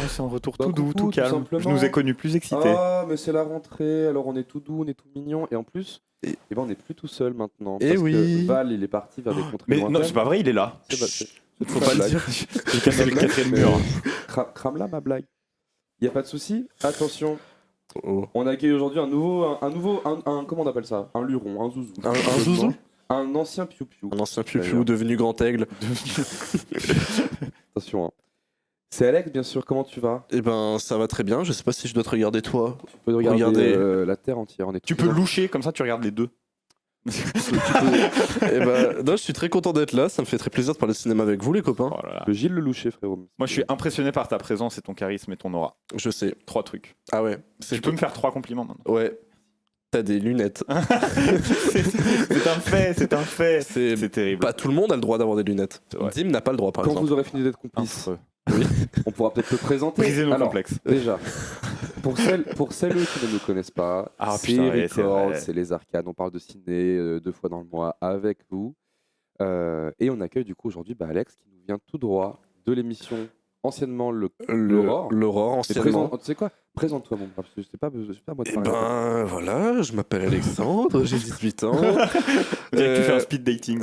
c'est un retour Bah, tout doux, coucou, tout tout calme. Je simplement. nous ai connus plus excités. Ah, mais c'est la rentrée, alors on est tout doux, on est tout mignon, et en plus, Et- eh ben, on n'est plus tout seul maintenant. Eh parce oui. que Val, il est parti vers des contrées Mais non, lointaines. c'est pas vrai, il est là. C'est pas- c'est- c'est Faut ma pas le blague. dire. J'ai cassé le blague, quatrième mais- mur. Crame-la, ma blague. Il n'y a pas de souci. Attention, Oh. on accueille aujourd'hui un nouveau, comment on appelle ça? Un luron, un zouzou. Un zouzou. Un ancien piou-piou. Un ancien piou-piou D'ailleurs. devenu grand aigle. Attention. Hein. C'est Alex, bien sûr. Comment tu vas? Eh ben, ça va très bien. Je sais pas si je dois te regarder toi. Tu peux regarder Regardez. la terre entière. On est Tu tous peux dans- loucher, comme ça tu regardes les deux. Eh ben, non, je suis très content d'être là. Ça me fait très plaisir de parler de cinéma avec vous, les copains. Oh là là. Le Gilles le loucher, frérot. Moi je suis impressionné par ta présence et ton charisme et ton aura. Je sais. 3 trucs. Ah ouais. Tu peux me faire 3 compliments maintenant. Ouais. T'as des lunettes. C'est un fait, c'est un fait. C'est C'est terrible. pas tout le monde a le droit d'avoir des lunettes. C'est vrai. Dim n'a pas le droit, par Quand exemple. vous aurez fini d'être complices, Affreux. on pourra peut-être te présenter. Briser nos Alors, complexes. déjà, pour celles qui ne nous connaissent pas, Ah, c'est putain, ouais, c'est Record, vrai. c'est les arcades. On parle de ciné 2 fois dans le mois avec vous. Et on accueille du coup aujourd'hui Alex qui nous vient tout droit de l'émission anciennement l'Aurore. L'aurore, Et anciennement. tu sais quoi? Présente-toi, mon brave, parce que c'est pas à moi de Eh parler. ben, voilà, je m'appelle Alexandre, j'ai 18 ans. On dirait que tu fais un Euh, speed dating.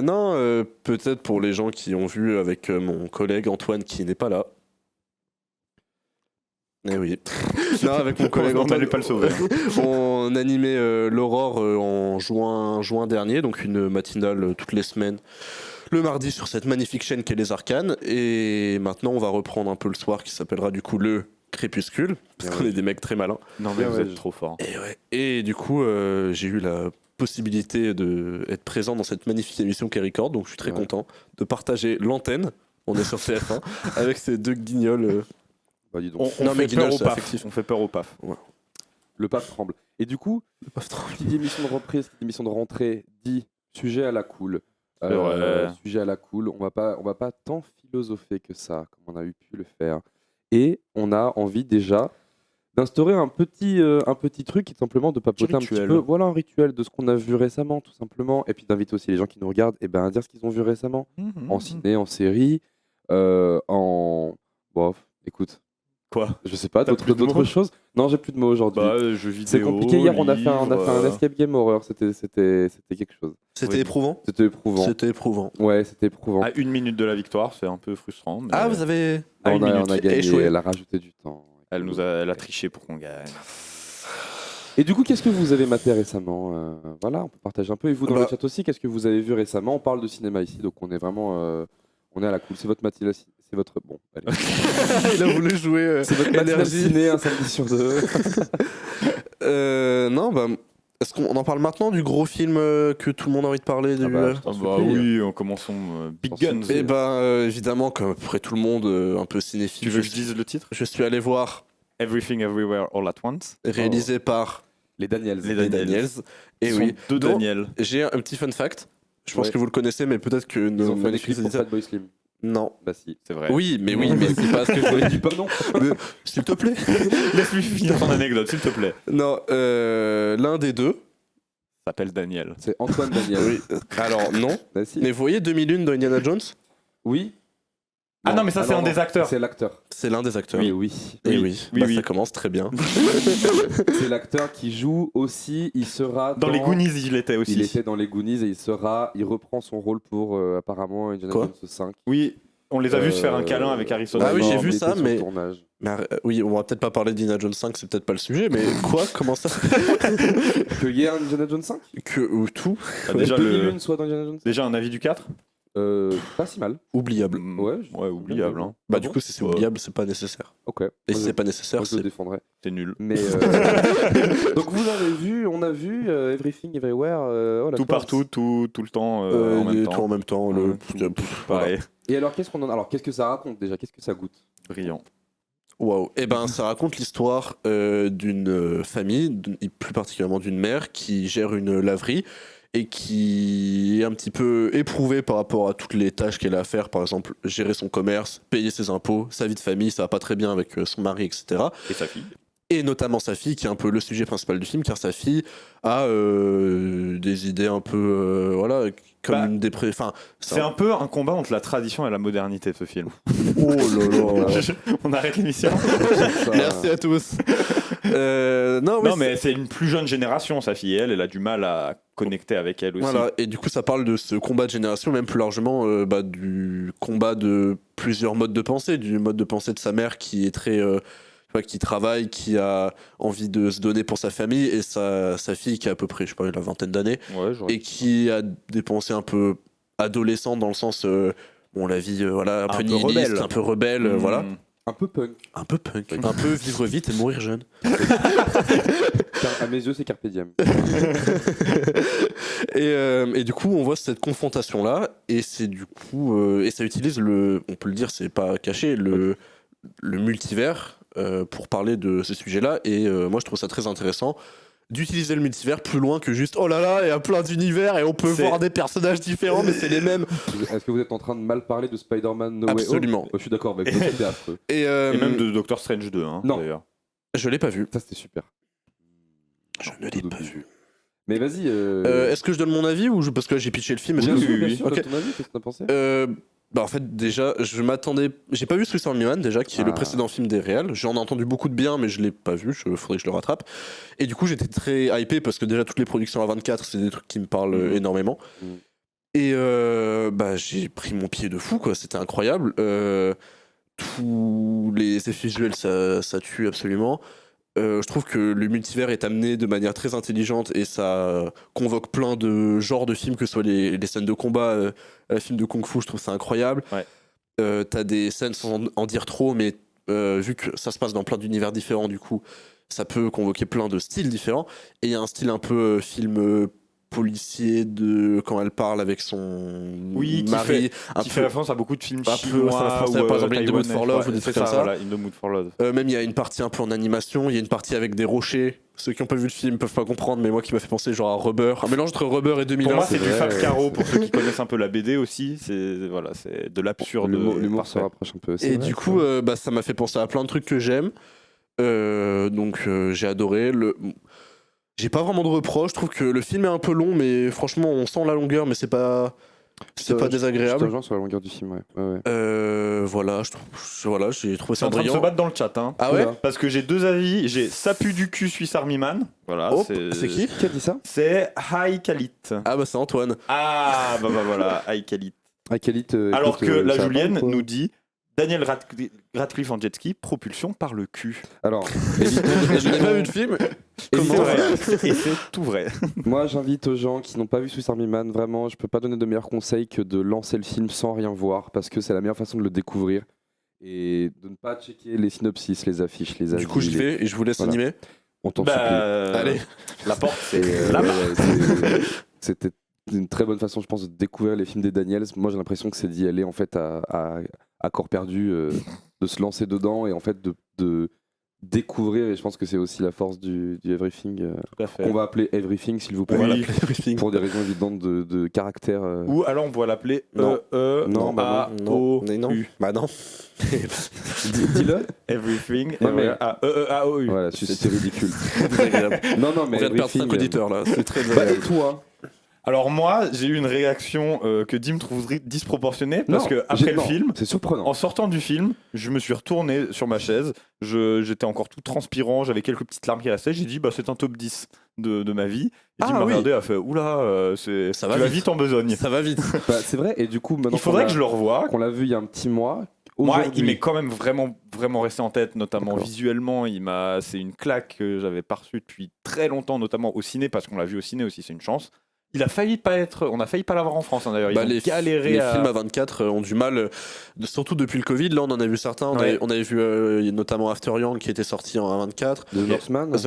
non, peut-être pour les gens qui ont vu avec mon collègue Antoine qui n'est pas là. Eh oui. Non, avec mon collègue On Antoine. n'allait pas le sauver. On animait l'Aurore en juin dernier, donc une matinale toutes les semaines, le mardi sur cette magnifique chaîne qu'est Les Arcanes. Et maintenant, on va reprendre un peu le soir qui s'appellera du coup le Crépuscule, parce Bien qu'on ouais. est des mecs très malins. Non mais Ouais, vous ouais, êtes trop fort. Et, ouais. Et du coup, j'ai eu la possibilité d'être présent dans cette magnifique émission qu'est Record, donc je suis très Ouais. content de partager l'antenne. On est sur TF1 avec ces deux guignols. Bah, dis donc. On Non, mais fait peur Guignol, au c'est paf. affectif. On fait peur au paf. Le pape tremble. Et du coup, qui dit émission de reprise, qui dit émission de rentrée, dit sujet à la cool. C'est vrai. Sujet à la cool. On va pas tant philosopher que ça, comme on a eu pu le faire. Et on a envie déjà d'instaurer un petit truc qui est simplement de papoter un petit rituel. peu. Voilà un rituel de ce qu'on a vu récemment, tout simplement. Et puis d'inviter aussi les gens qui nous regardent à dire ce qu'ils ont vu récemment. En ciné, en série, en. Bof, écoute, Quoi? je sais pas, T'as plus de d'autres mots choses. Non, j'ai plus de mots aujourd'hui. Bah jeux vidéo. C'est compliqué. Hier, on a fait un livre, escape game horreur. C'était quelque chose. C'était Oui. éprouvant. C'était éprouvant. C'était éprouvant. Ouais, c'était éprouvant. À 1 minute de la victoire, c'est un peu frustrant. Mais Ah, vous avez. à on, une a, minute. on a gagné. échoué. Elle a rajouté du temps. Elle a triché pour qu'on gagne. Et du coup, qu'est-ce que vous avez maté récemment? Voilà, on peut partager un peu. Et vous, dans Bah. le chat aussi, qu'est-ce que vous avez vu récemment? On parle de cinéma ici, donc on est vraiment. On est à la cool. C'est votre matinale. C'est votre. Bon, allez. Il a voulu jouer. C'est votre matinale énergie. ciné un samedi sur 2. Non, bah. Est-ce qu'on en parle maintenant du gros film que tout le monde a envie de parler du, Ah bah, Ah T'en bah supplie. oui, on commençons Big T'en Guns. supplie. Eh ben, évidemment, comme à peu près tout le monde, un peu cinéphile. Tu veux que je dise le titre? Je suis allé voir, Everything Everywhere All at Once. réalisé par Les Daniels. Les les Daniels. Daniels. Et Ils oui, sont deux dont Daniel. j'ai un petit fun fact. Je pense Ouais. que vous le connaissez, mais peut-être que Ils nos ont fait des magnifiques clips pour auditeurs- Fatboy Slim. Non. Bah si. C'est vrai. Oui, mais c'est pas ce que je voulais Je dire. dis pas non. S'il te plaît. Laisse-lui finir ton anecdote, s'il te plaît. Non, l'un des deux. S'appelle Daniel. C'est Antoine Daniel. Oui. Alors, non. Bah si. Mais vous voyez 2001 dans Indiana Jones? Oui. Ah non, mais ça, c'est un des acteurs. C'est l'acteur. C'est l'un des acteurs. Oui, oui. Et Oui. oui, Oui, bah, oui. ça commence très bien. C'est l'acteur qui joue aussi. Il sera Dans les Goonies, il était aussi. Il était dans les Goonies et il reprend son rôle pour apparemment Indiana Quoi Jones 5. Oui, on les a vus se faire un câlin avec Harrison Ah oui, Ford. j'ai vu il était ça, sur le mais- tournage. Mais, oui, on va peut-être pas parler d'Indiana Jones 5, c'est peut-être pas le sujet, mais quoi? Comment ça? Que y ait un Indiana Jones 5 Ou tout? Ah, déjà, 2001 soit dans Indiana Jones 5 déjà un avis du 4. Pas si mal. Oubliable. Ouais, Ouais, oubliable. Hein. Bah, Ah du bon coup, si c'est Ouais. oubliable, c'est pas nécessaire. Ok. Et Moi, si je- c'est pas nécessaire, moi, je le c'est. défendrais. C'est nul. Mais donc vous avez vu, on a vu Everything Everywhere. All at Tout Once. partout, tout le temps, en même Tout temps. en même temps. Ouais, Pareil. Et alors qu'est-ce que ça raconte déjà? Qu'est-ce que ça goûte? Brillant. Waouh. Eh ben, ça raconte l'histoire d'une famille, plus particulièrement d'une mère, qui gère une laverie et qui est un petit peu éprouvée par rapport à toutes les tâches qu'elle a à faire. Par exemple, gérer son commerce, payer ses impôts, sa vie de famille, ça va pas très bien avec son mari, etc. Et sa fille. Et notamment sa fille, qui est un peu le sujet principal du film, car sa fille a des idées un peu, voilà, comme c'est un peu un combat entre la tradition et la modernité, ce film. Oh là là. On arrête l'émission. Merci à tous. Non, mais c'est une plus jeune génération, sa fille. Elle a du mal à connecter avec elle aussi. Voilà, et du coup, ça parle de ce combat de génération, même plus largement du combat de plusieurs modes de pensée, du mode de pensée de sa mère qui est très. Qui travaille, qui a envie de se donner pour sa famille, et sa fille qui a à peu près, je sais pas, la vingtaine d'années, et qui a des pensées un peu adolescentes dans le sens, bon, la vie, voilà, un peu nihiliste, un peu rebelle, voilà. Un peu punk. Un peu punk. Un peu vivre vite et mourir jeune. À mes yeux, c'est Carpe Diem. Et du coup, on voit cette confrontation-là, et c'est du coup, et ça utilise on peut le dire, c'est pas caché, le multivers pour parler de ce sujet-là. Et moi, je trouve ça très intéressant d'utiliser le multivers plus loin que juste oh là là, il y a plein d'univers et on peut voir des personnages différents, mais c'est les mêmes. Est-ce que vous êtes en train de mal parler de Spider-Man No Way Home ? Absolument. Je suis d'accord avec vous, c'était affreux. Et même de Doctor Strange 2, hein, non. d'ailleurs. Je l'ai pas vu. Ça, c'était super. Je ne l'ai pas vu. Mais vas-y. Est-ce que je donne mon avis ou parce que là, j'ai pitché le film? Oui. Okay. Ton avis, qu'est-ce que t'en as pensé? En fait, déjà, je m'attendais. J'ai pas vu Swiss Army Man, déjà, qui est le précédent film des réels. J'en ai entendu beaucoup de bien, mais je l'ai pas vu. Faudrait que je le rattrape. Et du coup, j'étais très hypé parce que déjà, toutes les productions à 24, c'est des trucs qui me parlent énormément. Et j'ai pris mon pied de fou, quoi. C'était incroyable. Tous les effets visuels, ça tue absolument. Je trouve que le multivers est amené de manière très intelligente et ça convoque plein de genres de films, que ce soit les scènes de combat, les films de kung-fu, je trouve ça incroyable. Ouais. T'as des scènes sans en dire trop, mais vu que ça se passe dans plein d'univers différents, du coup, ça peut convoquer plein de styles différents. Et il y a un style un peu film policier de quand elle parle avec son mari, qui fait référence à beaucoup de films chinois, par exemple In the Mood for Love ou des trucs comme ça. Voilà, In the Mood for Love. Même il y a une partie un peu en animation, il y a une partie avec des rochers. Ceux qui n'ont pas vu le film peuvent pas comprendre, mais moi qui m'a fait penser genre à Rubber, un mélange entre Rubber et 2001. Pour moi, c'est du Fab Caro, pour ceux qui connaissent un peu la BD aussi. C'est de l'absurde. L'humour se rapproche un peu. Et du coup, ça m'a fait penser à plein de trucs que j'aime. Donc j'ai adoré. J'ai pas vraiment de reproches. Je trouve que le film est un peu long, mais franchement, on sent la longueur, mais c'est pas désagréable. Je te rejoins sur la longueur du film, ouais. Voilà, j'ai trouvé ça en train de brillant. se battre dans le chat, hein. Ah ouais? Parce que j'ai deux avis. J'ai ça pue du cul Swiss Army Man. Voilà. C'est qui a dit ça? C'est High Khalid. Ah bah c'est Antoine. Ah bah voilà, High Khalid. Alors que la Julienne nous dit Daniel Radcliffe en jet ski, propulsion par le cul. Alors, je n'ai pas vu de film. Et c'est tout vrai. Moi, j'invite aux gens qui n'ont pas vu Swiss Army Man, vraiment, je peux pas donner de meilleurs conseils que de lancer le film sans rien voir, parce que c'est la meilleure façon de le découvrir et de ne pas checker les synopsis, les affiches, les avis. Du coup, je fais et je vous laisse animer. On t'en supplie. Allez, la porte, c'était une très bonne façon, je pense, de découvrir les films des Daniels. Moi, j'ai l'impression que c'est d'y aller en fait à corps perdu, de se lancer dedans et en fait de découvrir, et je pense que c'est aussi la force du Everything, qu'on va appeler Everything, s'il vous plaît, pour des raisons évidentes de caractère. Ou alors on va l'appeler non. Non. Bah non. Dis-le. Everything. A-E-E-A-O-U. Voilà, c'est ridicule. Non, mais on vient de perdre 5 auditeurs là, c'est très et toi? Alors moi, j'ai eu une réaction que Dim trouverait disproportionnée parce que après le film, c'est surprenant. En sortant du film, je me suis retourné sur ma chaise, j'étais encore tout transpirant, j'avais quelques petites larmes qui restaient, j'ai dit c'est un top 10 de ma vie. Et Dim m'a regardé et a fait oula, ça va vite en besogne. Ça va vite. C'est vrai, et du coup maintenant il faudrait que je le revoie. Qu'on l'a vu il y a un petit mois. Moi, il m'est quand même vraiment resté en tête, notamment visuellement. C'est une claque que j'avais pas reçue depuis très longtemps, notamment au ciné, parce qu'on l'a vu au ciné aussi, c'est une chance. On a failli pas l'avoir en France, hein, d'ailleurs. Les films à 24 ont du mal, surtout depuis le Covid. Là, on en a vu certains. On avait vu notamment After Yang qui était sorti en 24. The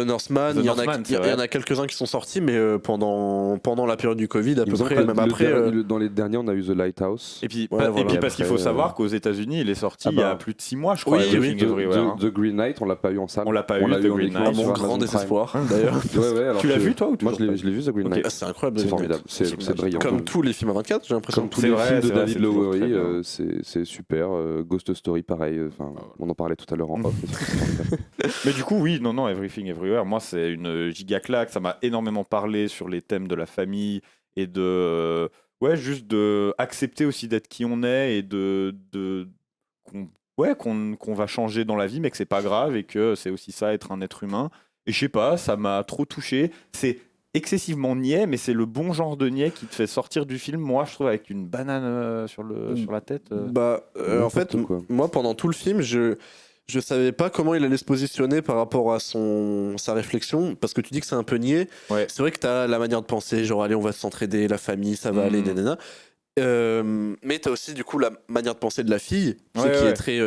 Northman. Il y en a quelques-uns qui sont sortis, mais pendant la période du Covid, à peu près. Même après. Dans les derniers, on a eu The Lighthouse. Et puis parce qu'il faut savoir qu'aux États-Unis, il est sorti il y a plus de 6 mois, je crois. The Green Knight, on l'a pas eu en salle. On l'a pas eu, The Green Knight. Mon grand désespoir, d'ailleurs. Tu l'as vu, toi, ou moi, je l'ai vu, The Green Knight. C'est incroyable. formidable, c'est brillant. Comme tous les films à 24, j'ai l'impression. Comme tous C'est les vrai, films de c'est vrai, David c'est toujours Lowery, très bien. c'est super. Ghost Story, pareil. On en parlait tout à l'heure en off. c'est formidable. Mais du coup, oui, non, Everything Everywhere, moi, c'est une giga claque. Ça m'a énormément parlé sur les thèmes de la famille et de. Ouais, juste de accepter aussi d'être qui on est et qu'on qu'on va changer dans la vie, mais que c'est pas grave et que c'est aussi ça, être un être humain. Et je sais pas, ça m'a trop touché. C'est excessivement niais, mais c'est le bon genre de niais qui te fait sortir du film. Moi, je trouve, avec une banane sur la tête. En fait, N'importe quoi. moi, pendant tout le film, je savais pas comment il allait se positionner par rapport à sa réflexion, parce que tu dis que c'est un peu niais. Ouais. C'est vrai que t'as la manière de penser, genre allez, on va s'entraider, la famille, ça va aller, nanana. Mais t'as aussi du coup la manière de penser de la fille, qui est très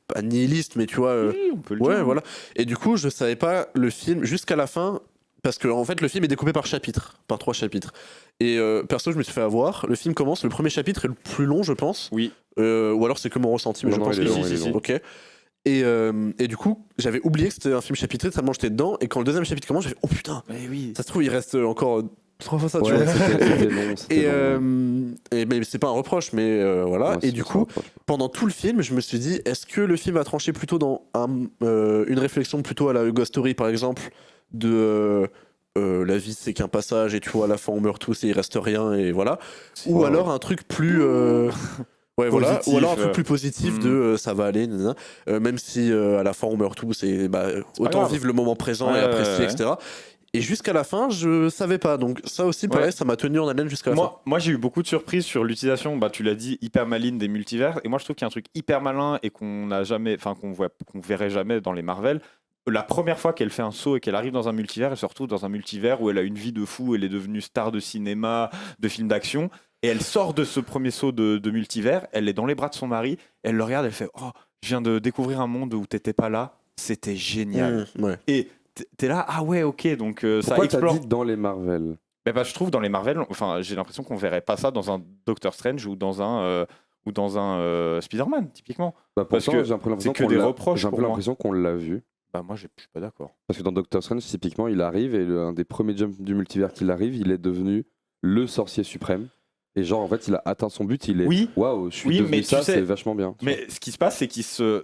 pas nihiliste, mais tu vois. Oui, on peut le Ouais, dire. voilà. Et du coup, je savais pas le film jusqu'à la fin, parce que en fait, le film est découpé par chapitres, par 3 chapitres. Et perso, je me suis fait avoir. Le film commence, le premier chapitre est le plus long, je pense. Oui. Ou alors c'est que mon ressenti, mais Non, je non, pense il est que long, il est long. Ok. Et du coup, j'avais oublié que c'était un film chapitré, tellement j'étais dedans. Et quand le deuxième chapitre commence, j'ai fait oh putain, Mais oui. ça se trouve, il reste encore 3 fois ça, tu Ouais, vois. c'était long. c'était long. Mais c'est pas un reproche, mais voilà. Non, Et du coup, pendant tout le film, je me suis dit, est-ce que le film va trancher plutôt dans une réflexion plutôt à la Ghost Story, par exemple, de la vie c'est qu'un passage et tu vois, à la fin on meurt tous et il reste rien et voilà. Ou alors un truc plus. Ouais, voilà. Positif, Ou alors un truc plus positif de ça va aller, nanana. Même si à la fin on meurt tous et autant grave. vivre le moment présent Ouais, et apprécier, ouais. etc. Et jusqu'à la fin, je savais pas. Donc ça aussi, pareil, Ouais. ça m'a tenu en haleine jusqu'à la fin. Moi j'ai eu beaucoup de surprises sur l'utilisation, tu l'as dit, hyper maligne des multivers. Et moi, je trouve qu'il y a un truc hyper malin et qu'on n'a jamais, enfin, qu'on verrait jamais dans les Marvel. La première fois qu'elle fait un saut et qu'elle arrive dans un multivers, et surtout dans un multivers où elle a une vie de fou, elle est devenue star de cinéma, de films d'action, et elle sort de ce premier saut de multivers, elle est dans les bras de son mari, elle le regarde, elle fait oh, je viens de découvrir un monde où t'étais pas là, c'était génial. Ouais. Et t'es là, ah ouais, ok, donc ça Pourquoi t'as explore. dit dans les Marvel? Je trouve dans les Marvel, enfin, j'ai l'impression qu'on verrait pas ça dans un Doctor Strange ou dans un Spider-Man, typiquement. Parce Parce que j'ai un peu l'impression c'est que qu'on des l'a- reproches j'ai un peu pour moi. l'impression qu'on l'a vu. Moi, je suis pas d'accord. Parce que dans Doctor Strange, typiquement, il arrive et un des premiers jumps du multivers qu'il arrive, il est devenu le sorcier suprême. Et genre, en fait, il a atteint son but, il est Oui. waouh, je suis Oui, devenu mais ça, tu sais- c'est vachement bien. Mais ce qui se passe, c'est qu'il se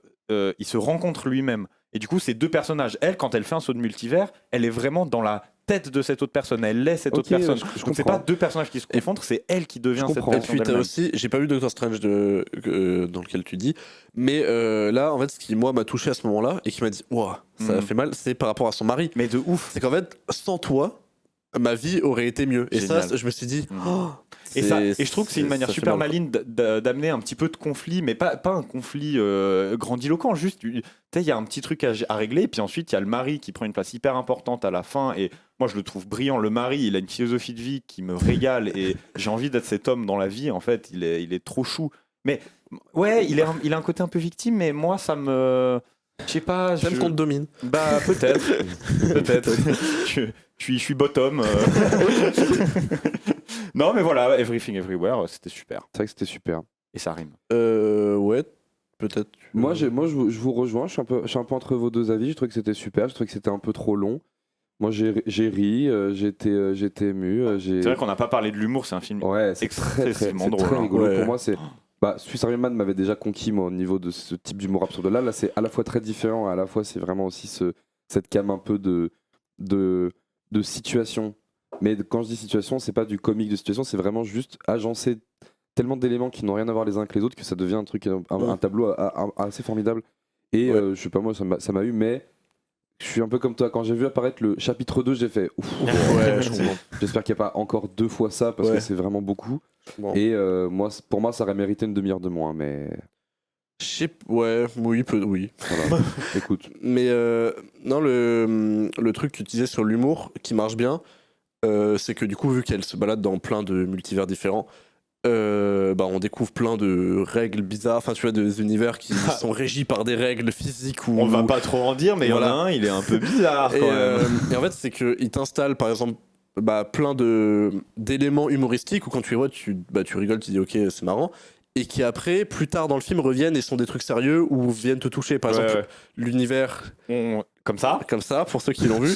rencontre lui-même. Et du coup, ces deux personnages, elle, quand elle fait un saut de multivers, elle est vraiment dans la tête de cette autre personne. Elle est cette Ok, autre personne. je Donc, c'est comprends. pas deux personnages qui se confondent, c'est elle qui devient cette comprends. Et version puis t'as d'elle-même. aussi, j'ai pas vu Doctor Strange dans lequel tu dis, mais là en fait ce qui moi m'a touché à ce moment-là et qui m'a dit waouh ça Mhm. fait mal, c'est par rapport à son mari. Mais de ouf. C'est qu'en fait sans toi ma vie aurait été mieux. Et Génial. ça je me suis dit Mhm. oh, Et je trouve que c'est une manière ça fait super mal, quoi. maligne d'amener un petit peu de conflit, mais pas un conflit grandiloquent, juste, tu sais, il y a un petit truc à régler, et puis ensuite, il y a le mari qui prend une place hyper importante à la fin, et moi, je le trouve brillant. Le mari, il a une philosophie de vie qui me régale, et j'ai envie d'être cet homme dans la vie, en fait, il est trop chou. Mais, ouais, il a un côté un peu victime, mais moi, ça me... Je sais pas... J'aime qu'on te domine. Peut-être. Peut-être. Je suis bottom. Non, mais voilà, Everything Everywhere, c'était super. C'est vrai que c'était super. Et ça rime. Ouais peut-être. Moi, je vous rejoins, je suis un peu entre vos deux avis. Je trouvais que c'était super, je trouvais que c'était un peu trop long. Moi, j'ai ri, j'étais ému. C'est vrai qu'on n'a pas parlé de l'humour, c'est un film. Ouais, c'est Excessivement c'est drôle, très hein. rigolo. Ouais. Pour moi, c'est. Swiss Army Man m'avait déjà conquis moi, au niveau de ce type d'humour absurde. Là, c'est à la fois très différent, à la fois c'est vraiment aussi cette gamme un peu de situation. Mais quand je dis situation, c'est pas du comique de situation, c'est vraiment juste agencer tellement d'éléments qui n'ont rien à voir les uns avec les autres que ça devient un truc, un tableau assez formidable. Et Ouais. je sais pas, moi, ça m'a eu, mais je suis un peu comme toi. Quand j'ai vu apparaître le chapitre 2, j'ai fait ouf. Ouais, je comprends. J'espère qu'il n'y a pas encore 2 fois ça parce Ouais. que c'est vraiment beaucoup. Bon. Et pour moi, ça aurait mérité une demi-heure de moins, mais Ouais, oui. voilà. Écoute, Mais non, le truc que tu disais sur l'humour qui marche bien, c'est que du coup, vu qu'elle se balade dans plein de multivers différents, on découvre plein de règles bizarres, enfin tu vois, des univers qui sont régis par des règles physiques ou... On va pas trop en dire, mais il y en a Voilà. un, il est un peu bizarre Et, quand même. et en fait, c'est qu'il t'installe par exemple plein d'éléments humoristiques où quand tu les vois, tu rigoles, tu dis ok, c'est marrant. Et qui après, plus tard dans le film, reviennent et sont des trucs sérieux ou viennent te toucher. Par exemple, Ouais. l'univers. Comme ça. pour ceux qui l'ont vu,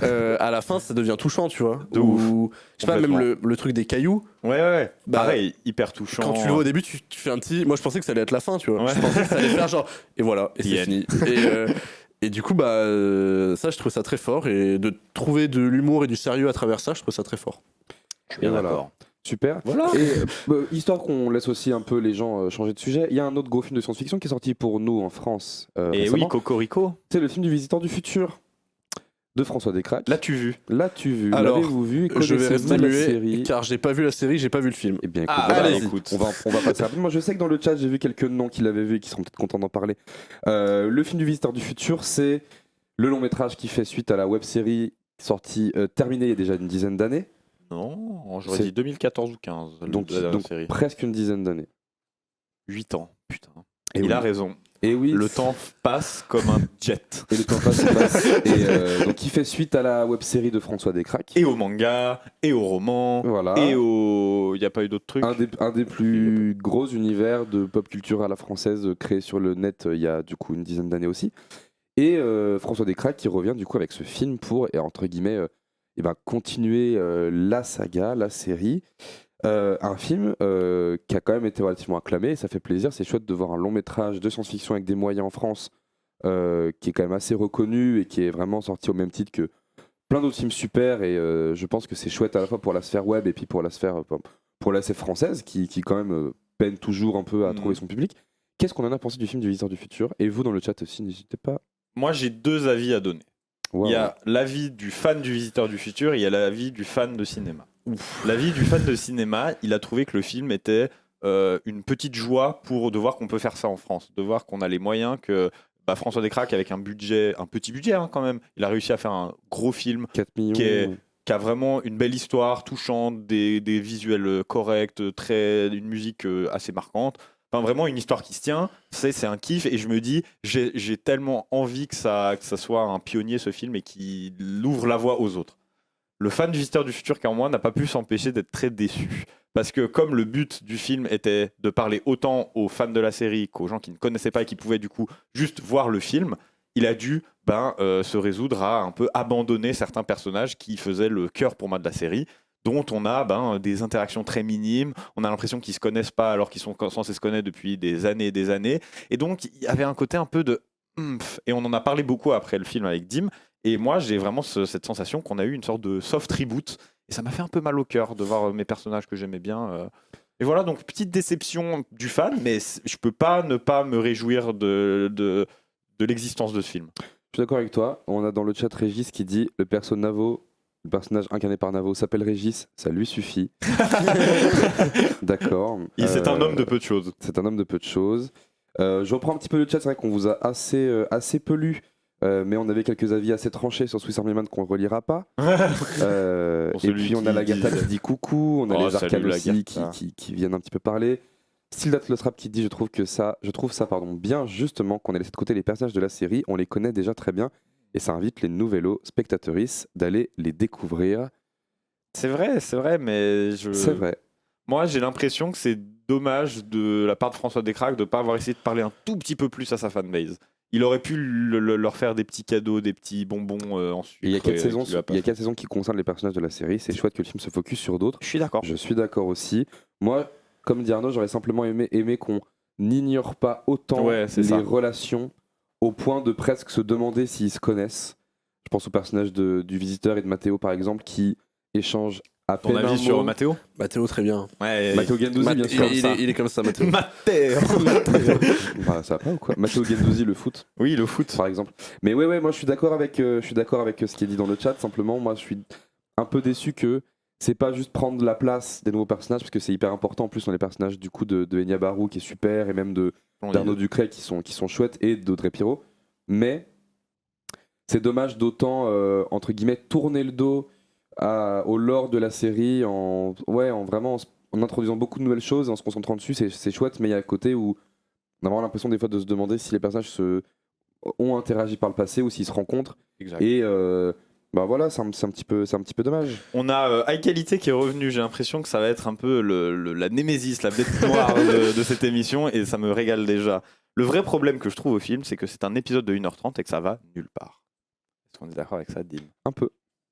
à la fin ça devient touchant, tu vois. De Ou, je sais pas, même Complètement. le truc des cailloux. Ouais. Bah, Pareil, hyper touchant. Quand tu le vois au début, tu fais un petit. Moi je pensais que ça allait être la fin, tu vois. Ouais. Je pensais que ça allait faire genre. Et voilà, et The c'est end. fini. Et du coup, ça je trouve ça très fort. Et de trouver de l'humour et du sérieux à travers ça, je trouve ça très fort. Je suis bien Et voilà. d'accord. Super. Voilà. Et histoire qu'on laisse aussi un peu les gens changer de sujet, il y a un autre gros film de science-fiction qui est sorti pour nous en France Et récemment. oui, Cocorico. C'est le film du Visiteur du futur de François Descraques. L'as-tu vu? L'as-tu vu? Alors, L'avez-vous vu? Je vais Connaissez-vous rester la muet série? car j'ai pas vu la série, j'ai pas vu le film. Eh bien, écoute, Ah, voilà, allez-y. écoute. on va passer rapidement. Moi, je sais que dans le chat, j'ai vu quelques noms qui l'avaient vu et qui seront peut-être contents d'en parler. Le film du Visiteur du futur, c'est le long métrage qui fait suite à la web série sortie, terminée il y a déjà une dizaine d'années. Non, j'aurais C'est- dit 2014 ou 15. Donc, la donc série. presque une dizaine d'années. 8 ans, putain. Et Il oui. a raison. Et oui. Le temps passe comme un jet. Et le temps passe. Et donc, il fait suite à la web série de François Descraques. Et au manga, et au roman, Voilà. et au. Il n'y a pas eu d'autres trucs. Un des plus gros univers de pop culture à la française créé sur le net il y a du coup une dizaine d'années aussi. Et François Descraques qui revient du coup avec ce film pour, et entre guillemets, continuer la saga, la série. Un film qui a quand même été relativement acclamé et ça fait plaisir. C'est chouette de voir un long métrage de science-fiction avec des moyens en France qui est quand même assez reconnu et qui est vraiment sorti au même titre que plein d'autres films super. Et je pense que c'est chouette à la fois pour la sphère web et puis pour la sphère pour la SF française qui quand même peine toujours un peu à trouver son public. Qu'est-ce qu'on en a pensé du film du Visiteur du Futur? Et vous dans le chat aussi, n'hésitez pas. Moi, j'ai deux avis à donner. Wow. Il y a l'avis du fan du Visiteur du Futur et il y a l'avis du fan de cinéma. L'avis du fan de cinéma, il a trouvé que le film était une petite joie de voir qu'on peut faire ça en France, de voir qu'on a les moyens que François Descraques, avec un petit budget quand même, il a réussi à faire un gros film 4 millions. qui a vraiment une belle histoire, touchante, des visuels corrects, une musique assez marquante. Enfin, vraiment une histoire qui se tient, c'est un kiff et je me dis, j'ai tellement envie que ça soit un pionnier ce film et qu'il ouvre la voie aux autres. Le fan du Visiteur du Futur qui en moi n'a pas pu s'empêcher d'être très déçu. Parce que comme le but du film était de parler autant aux fans de la série qu'aux gens qui ne connaissaient pas et qui pouvaient du coup juste voir le film, il a dû se résoudre à un peu abandonner certains personnages qui faisaient le cœur pour moi de la série, dont on a des interactions très minimes, on a l'impression qu'ils ne se connaissent pas alors qu'ils sont censés se connaître depuis des années et des années. Et donc il y avait un côté un peu de... Et on en a parlé beaucoup après le film avec Dim. Et moi, j'ai vraiment cette sensation qu'on a eu une sorte de soft reboot. Et ça m'a fait un peu mal au cœur de voir mes personnages que j'aimais bien. Et voilà, donc petite déception du fan, mais je peux pas ne pas me réjouir de l'existence de ce film. Je suis d'accord avec toi. On a dans le chat Régis qui dit le personnage incarné par Navo s'appelle Régis, ça lui suffit. D'accord. C'est un homme de peu de choses. C'est un homme de peu de choses. Je reprends un petit peu le chat, c'est vrai qu'on vous a assez peu lu. Mais on avait quelques avis assez tranchés sur Swiss Army Man qu'on ne relira pas. Et puis on a l'Agatha qui dit coucou, on a les Arcanes aussi qui viennent un petit peu parler. Still Atlas Rap qui dit je trouve ça bien justement qu'on ait laissé de côté les personnages de la série, on les connaît déjà très bien et ça invite les nouveaux spectatrices d'aller les découvrir. C'est vrai, mais C'est vrai. Moi j'ai l'impression que c'est dommage de la part de François Descraques de ne pas avoir essayé de parler un tout petit peu plus à sa fanbase. Il aurait pu leur faire des petits cadeaux, des petits bonbons en sucre. Il y a 4 saisons qui concernent les personnages de la série. C'est chouette que le film se focus sur d'autres. Je suis d'accord. Je suis d'accord aussi. Moi, comme dit Arnaud, j'aurais simplement aimé qu'on n'ignore pas autant les relations au point de presque se demander s'ils se connaissent. Je pense au personnage du visiteur et de Matteo par exemple qui échangent à peine un mot. Ton avis sur Matteo ? Matteo, très bien. Ouais, Matteo Guendouzi, bien sûr. Il est comme ça, Matteo. Matteo. Bah, ça va pas ou quoi? Matteo Guendouzi, le foot. Oui, le foot. Par exemple. Mais ouais, moi je suis d'accord avec ce qui est dit dans le chat. Simplement, moi je suis un peu déçu que c'est pas juste prendre la place des nouveaux personnages, parce que c'est hyper important. En plus, on a les personnages du coup de Enya Barou qui est super, et même d'Arnaud Ducret qui sont chouettes, et d'Audrey Pirot. Mais c'est dommage d'autant, entre guillemets, tourner le dos au lore de la série en introduisant beaucoup de nouvelles choses et en se concentrant dessus. C'est chouette, mais il y a un côté où on a vraiment l'impression des fois de se demander si les personnages ont interagi par le passé ou s'ils se rencontrent. Exact. Et voilà, c'est un petit peu dommage. On a High Qualité qui est revenu. J'ai l'impression que ça va être un peu la némésis, la bête noire de cette émission, et ça me régale déjà. Le vrai problème que je trouve au film, c'est que c'est un épisode de 1h30 et que ça va nulle part. qu'on est d'accord avec ça, Dim. Un peu.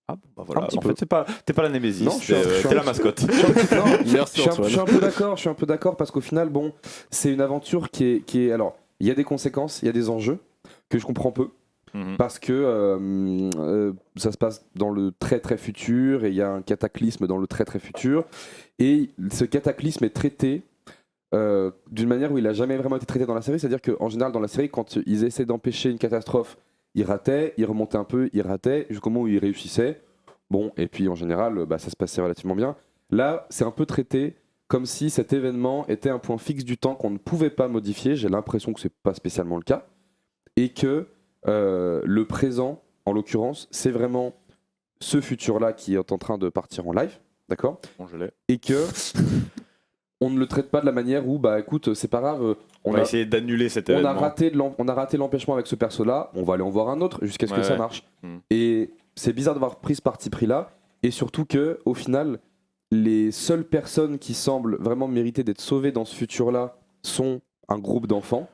Ah, bah voilà. Un petit En peu. fait, t'es pas la Némésis, Non, t'es la mascotte. Non, Merci, je Antoine. suis un peu d'accord. Je suis un peu d'accord parce qu'au final, bon, c'est une aventure qui est. Alors, il y a des conséquences, il y a des enjeux que je comprends peu. Mhm. Parce que ça se passe dans le très très futur et il y a un cataclysme dans le très très futur. Et ce cataclysme est traité d'une manière où il n'a jamais vraiment été traité dans la série. C'est-à-dire qu'en général, dans la série, quand ils essaient d'empêcher une catastrophe, ils rataient, ils remontaient un peu, ils rataient, jusqu'au moment où ils réussissaient. Bon, et puis en général, ça se passait relativement bien. Là, c'est un peu traité comme si cet événement était un point fixe du temps qu'on ne pouvait pas modifier. J'ai l'impression que c'est pas spécialement le cas. Et que le présent, en l'occurrence, c'est vraiment ce futur-là qui est en train de partir en live, d'accord ? Bon, je l'ai. Et que on ne le traite pas de la manière où, bah écoute, c'est pas grave, On va essayer d'annuler cet événement. on a raté l'empêchement avec ce perso-là, on va aller en voir un autre jusqu'à ce que ça marche. Et c'est bizarre d'avoir pris ce parti pris-là, et surtout que, au final, les seules personnes qui semblent vraiment mériter d'être sauvées dans ce futur-là sont un groupe d'enfants.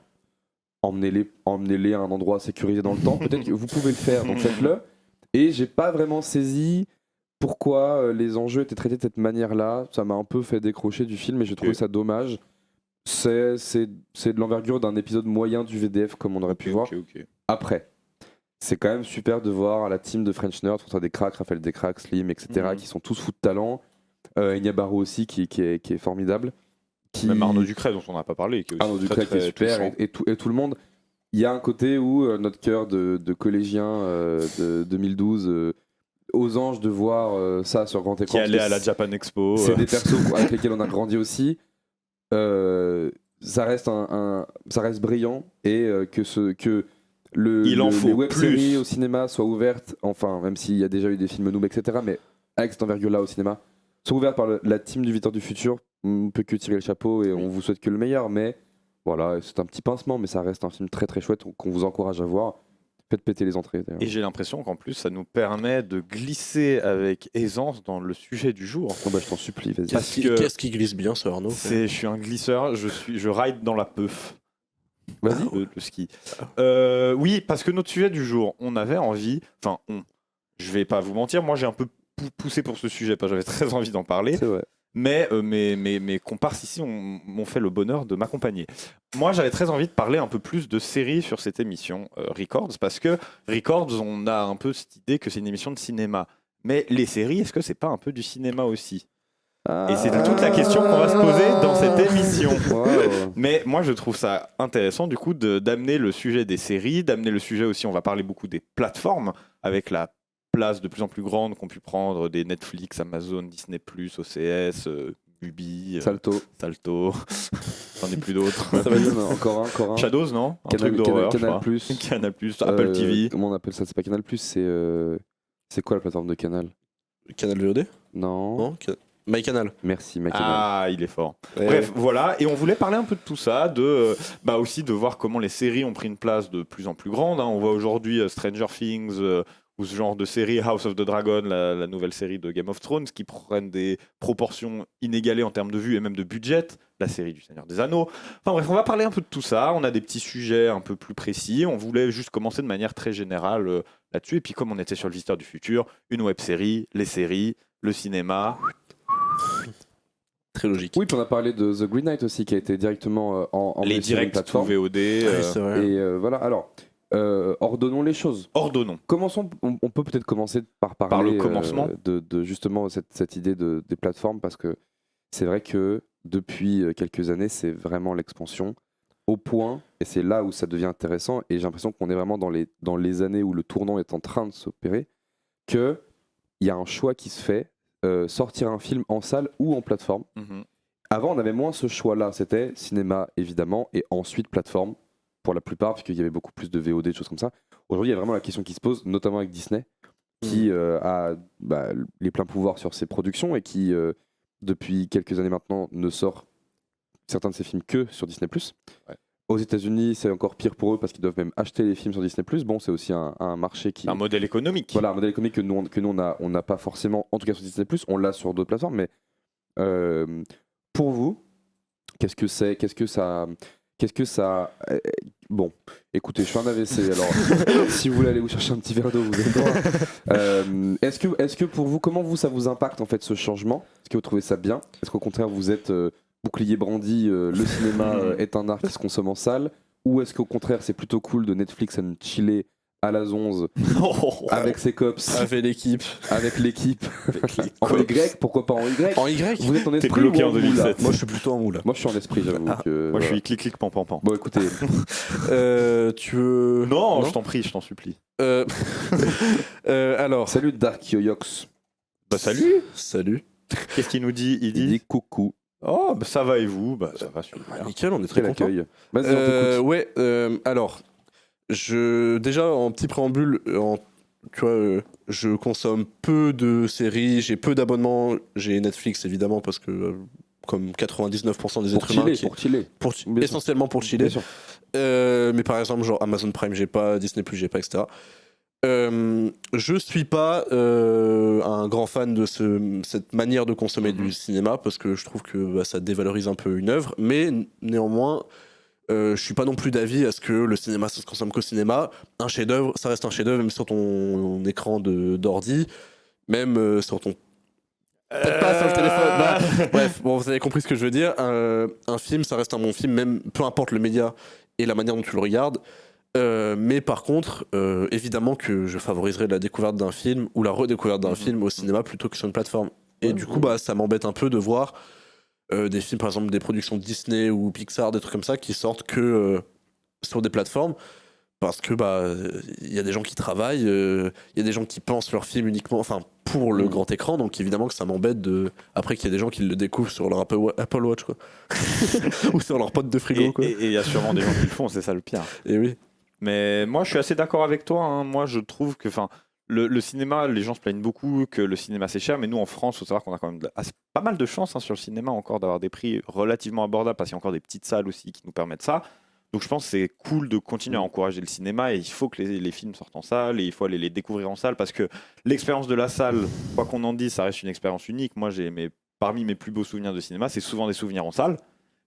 Emmenez-les à un endroit sécurisé dans le temps. Peut-être que vous pouvez le faire, donc faites-le. Et j'ai pas vraiment saisi pourquoi les enjeux étaient traités de cette manière-là. Ça m'a un peu fait décrocher du film et j'ai trouvé ça dommage. C'est de l'envergure d'un épisode moyen du VDF comme on aurait pu voir. Après, c'est quand même super de voir la team de French Nerd, soit des cracks, Raphaël Descraques, Slim, etc., qui sont tous fous de talent. Ignabarou aussi qui est formidable. Même Arnaud Ducret dont on n'a pas parlé. Arnaud Ducret qui est super et tout le monde. Il y a un côté où notre cœur de collégien de 2012 aux anges de voir ça sur grand écran. Qui allait à la Japan Expo. C'est des persos avec lesquels on a grandi aussi. Ça reste brillant et que les web-séries au cinéma soient ouvertes, enfin même s'il y a déjà eu des films noob, etc., mais avec cette envergure-là au cinéma, soient ouvertes par la team du Visiteur du Futur. On peut que tirer le chapeau et on vous souhaite que le meilleur, mais voilà, c'est un petit pincement, mais ça reste un film très très chouette qu'on vous encourage à voir. Faites péter les entrées. D'ailleurs. Et j'ai l'impression qu'en plus, ça nous permet de glisser avec aisance dans le sujet du jour. Oh bah, je t'en supplie, vas-y. Qu'est-ce qui glisse bien, ce Arnaud ? Je suis un glisseur, je ride dans la peuf. Vas-y. Le ski. Oui, parce que notre sujet du jour, on avait envie, je vais pas vous mentir, moi j'ai un peu poussé pour ce sujet, parce que j'avais très envie d'en parler. C'est vrai. Mais mes comparses ici m'ont fait le bonheur de m'accompagner. Moi, j'avais très envie de parler un peu plus de séries sur cette émission Records, parce que Records, on a un peu cette idée que c'est une émission de cinéma. Mais les séries, est-ce que c'est pas un peu du cinéma aussi ? Et c'est toute la question qu'on va se poser dans cette émission. Wow. Mais moi, je trouve ça intéressant, du coup, d'amener le sujet des séries, d'amener le sujet aussi, on va parler beaucoup des plateformes, avec la place de plus en plus grande qu'ont pu prendre des Netflix, Amazon, Disney+, OCS, Mubi, Salto. J'en ai plus d'autres. Ça va être encore un. Shadows, non ? Un Canal, truc d'horreur, Canal+. Canal+, Apple TV. Comment on appelle ça ? C'est pas Canal+, c'est quoi la plateforme de Canal ? Canal VOD ? Non. Non MyCanal. Merci, MyCanal. Ah, il est fort. Bref, voilà. Et on voulait parler un peu de tout ça, aussi de voir comment les séries ont pris une place de plus en plus grande. On voit aujourd'hui Stranger Things ou ce genre de série, House of the Dragon, la nouvelle série de Game of Thrones, qui prennent des proportions inégalées en termes de vues et même de budget. La série du Seigneur des Anneaux. Enfin bref, on va parler un peu de tout ça. On a des petits sujets un peu plus précis. On voulait juste commencer de manière très générale là-dessus. Et puis comme on était sur le Visiteur du Futur, une web-série, les séries, le cinéma... Très logique. Oui, puis on a parlé de The Green Knight aussi, qui a été directement en les directs plateforme. VOD. C'est vrai. Et voilà, alors, ordonnons les choses. Ordonnons. Commençons, on peut peut-être commencer par parler Par le commencement. de justement cette idée des plateformes, parce que c'est vrai que depuis quelques années, c'est vraiment l'expansion au point, et c'est là où ça devient intéressant, et j'ai l'impression qu'on est vraiment dans les années où le tournant est en train de s'opérer, qu'il y a un choix qui se fait, sortir un film en salle ou en plateforme. Avant, on avait moins ce choix-là, c'était cinéma évidemment, et ensuite plateforme, pour la plupart, puisqu'il y avait beaucoup plus de VOD, des choses comme ça. Aujourd'hui, il y a vraiment la question qui se pose, notamment avec Disney, qui a les pleins pouvoirs sur ses productions et qui, depuis quelques années maintenant, ne sort certains de ses films que sur Disney+. Ouais. Aux États-Unis, c'est encore pire pour eux parce qu'ils doivent même acheter les films sur Disney+. Bon, c'est aussi un marché qui... Un modèle économique. Voilà, un modèle économique que nous on n'a pas forcément, en tout cas sur Disney+, on l'a sur d'autres plateformes, mais pour vous, qu'est-ce que qu'est-ce que ça... Bon, écoutez, je fais un AVC, alors si vous voulez aller vous chercher un petit verre d'eau, vous êtes droit. Est-ce que pour vous, comment ça vous impacte en fait ce changement? Est-ce que vous trouvez ça bien? Est-ce qu'au contraire vous êtes bouclier brandi, le cinéma est un art qui se consomme en salle? Ou est-ce qu'au contraire c'est plutôt cool de Netflix and chiller à la 11 avec ses cops, Avec l'équipe. avec l'équipe, Avec les en cops. Y, pourquoi pas en Y? En Y. Vous êtes en T'es esprit bloqué ou en en moule, là 2007. Moi, je suis plutôt en moule. Moi je suis en esprit, j'avoue. Ah. que, Moi, je voilà. suis clic pan pan pan. Bon écoutez, Tu veux. Non, je t'en prie, je t'en supplie. Euh, alors. salut Dark Yoyox. Bah salut. Salut. Qu'est-ce qu'il nous dit? Il Il dit dit coucou. oh bah ça va et vous? Bah ça va super. Nickel, on est très Quel content. accueil. Vas-y, on t'écoute. Ouais, alors, déjà en petit préambule, tu vois, je consomme peu de séries, j'ai peu d'abonnements, j'ai Netflix évidemment parce que comme 99% des êtres humains, Pour chiller. Bien sûr. essentiellement pour chiller. Bien sûr. Mais par exemple, genre Amazon Prime, j'ai pas, Disney Plus, j'ai pas, etc. Je suis pas un grand fan de cette manière de consommer du cinéma parce que je trouve que ça dévalorise un peu une œuvre, mais néanmoins, je suis pas non plus d'avis à ce que le cinéma ça se consomme qu'au cinéma. Un chef-d'œuvre, ça reste un chef-d'œuvre même sur ton écran d'ordi, même sur ton. Peut-être pas sur le téléphone. Bah, bref, bon, vous avez compris ce que je veux dire. Un film, ça reste un bon film, même peu importe le média et la manière dont tu le regardes. Mais par contre, évidemment que je favoriserais la découverte d'un film ou la redécouverte d'un film au cinéma plutôt que sur une plateforme. Et du coup, bah, ça m'embête un peu de voir des films, par exemple des productions Disney ou Pixar, des trucs comme ça, qui sortent que sur des plateformes. Parce que bah il y a des gens qui travaillent, il y a des gens qui pensent leur film uniquement, enfin pour le grand écran, donc évidemment que ça m'embête après qu'il y a des gens qui le découvrent sur leur Apple Watch quoi, ou sur leur pote de frigo quoi. Et il y a sûrement des gens qui le font, c'est ça le pire. Et oui. Mais moi, je suis assez d'accord avec toi. Hein. Moi, je trouve que, enfin, le cinéma, les gens se plaignent beaucoup que le cinéma c'est cher, mais nous en France, il faut savoir qu'on a quand même pas mal de chance sur le cinéma encore d'avoir des prix relativement abordables parce qu'il y a encore des petites salles aussi qui nous permettent ça. Donc je pense que c'est cool de continuer à encourager le cinéma et il faut que les films sortent en salle et il faut aller les découvrir en salle parce que l'expérience de la salle, quoi qu'on en dise, ça reste une expérience unique. Moi, parmi mes plus beaux souvenirs de cinéma, c'est souvent des souvenirs en salle.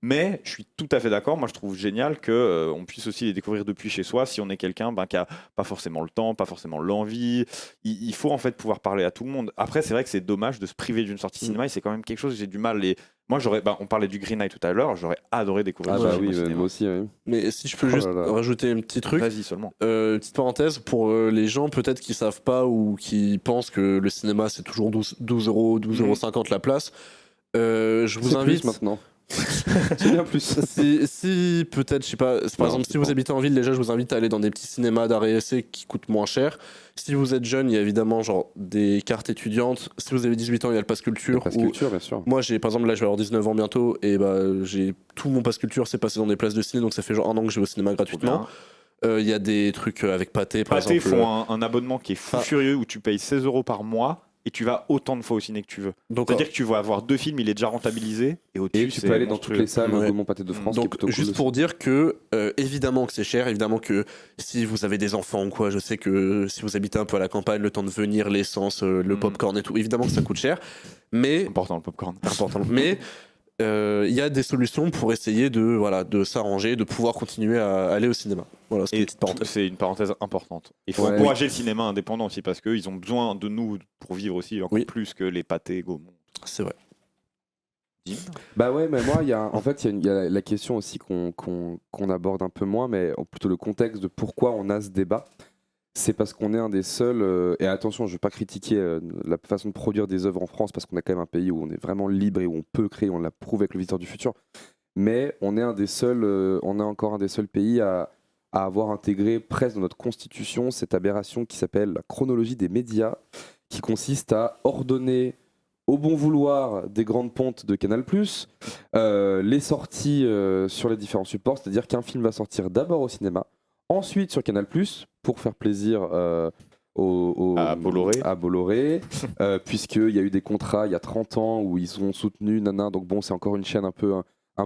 Mais je suis tout à fait d'accord. Moi, je trouve génial que on puisse aussi les découvrir depuis chez soi si on est quelqu'un qui a pas forcément le temps, pas forcément l'envie. Il faut en fait pouvoir parler à tout le monde. Après, c'est vrai que c'est dommage de se priver d'une sortie cinéma et c'est quand même quelque chose que j'ai du mal. Moi, on parlait du Green Knight tout à l'heure. J'aurais adoré découvrir Ah ce bah film oui, au cinéma. moi aussi. Oui. Mais si je peux Oh juste là là. rajouter un petit truc, Vas-y seulement. petite parenthèse pour les gens peut-être qui savent pas ou qui pensent que le cinéma c'est toujours 12 euros, 12,50 € la place. Je vous C'est invite plus maintenant. C'est bien plus. si peut-être, je sais pas, par exemple, si vous habitez en ville, déjà, je vous invite à aller dans des petits cinémas d'art et essai qui coûtent moins cher. Si vous êtes jeune, il y a évidemment genre des cartes étudiantes. Si vous avez 18 ans, il y a le pass culture. Passe où- culture, bien sûr. Moi, par exemple, là, je vais avoir 19 ans bientôt et bah, j'ai tout mon pass culture, c'est passé dans des places de ciné, donc ça fait genre un an que je vais au cinéma gratuitement. Il y a des trucs avec Pathé, par Pathé exemple. font un abonnement qui est fou Ah. furieux où tu payes 16 € par mois et tu vas autant de fois au ciné que tu veux. Donc, C'est-à-dire que tu vas avoir 2 films, il est déjà rentabilisé et au-dessus, Et tu peux aller dans toutes les salles Ouais. de mon pâté de France. qui est donc plutôt cool juste aussi. pour dire que évidemment que c'est cher, évidemment que si vous avez des enfants ou quoi, je sais que si vous habitez un peu à la campagne, le temps de venir, l'essence, le popcorn et tout, évidemment que ça coûte cher, mais Important le popcorn. important. Mais il y a des solutions pour essayer de s'arranger, de pouvoir continuer à aller au cinéma. Voilà, c'est une Et petite parenthèse. c'est une parenthèse importante. Il faut Ouais. encourager le cinéma indépendant aussi parce qu'ils ont besoin de nous pour vivre aussi encore Oui. plus que les pâtés Gaumont. C'est vrai. Bah ouais, mais moi, en fait, il y a la question aussi qu'on aborde un peu moins, mais plutôt le contexte de pourquoi on a ce débat. C'est parce qu'on est un des seuls, et attention, je ne veux pas critiquer la façon de produire des œuvres en France, parce qu'on est quand même un pays où on est vraiment libre et où on peut créer, on l'a prouvé avec le Visiteur du Futur, mais on est encore un des seuls pays à avoir intégré presque dans notre constitution cette aberration qui s'appelle la chronologie des médias, qui consiste à ordonner au bon vouloir des grandes pontes de Canal+, les sorties sur les différents supports, c'est-à-dire qu'un film va sortir d'abord au cinéma, ensuite sur Canal+, pour faire plaisir À Bolloré. à Bolloré, puisqu'il y a eu des contrats il y a 30 ans où ils ont soutenu Nana, donc bon, c'est encore une chaîne un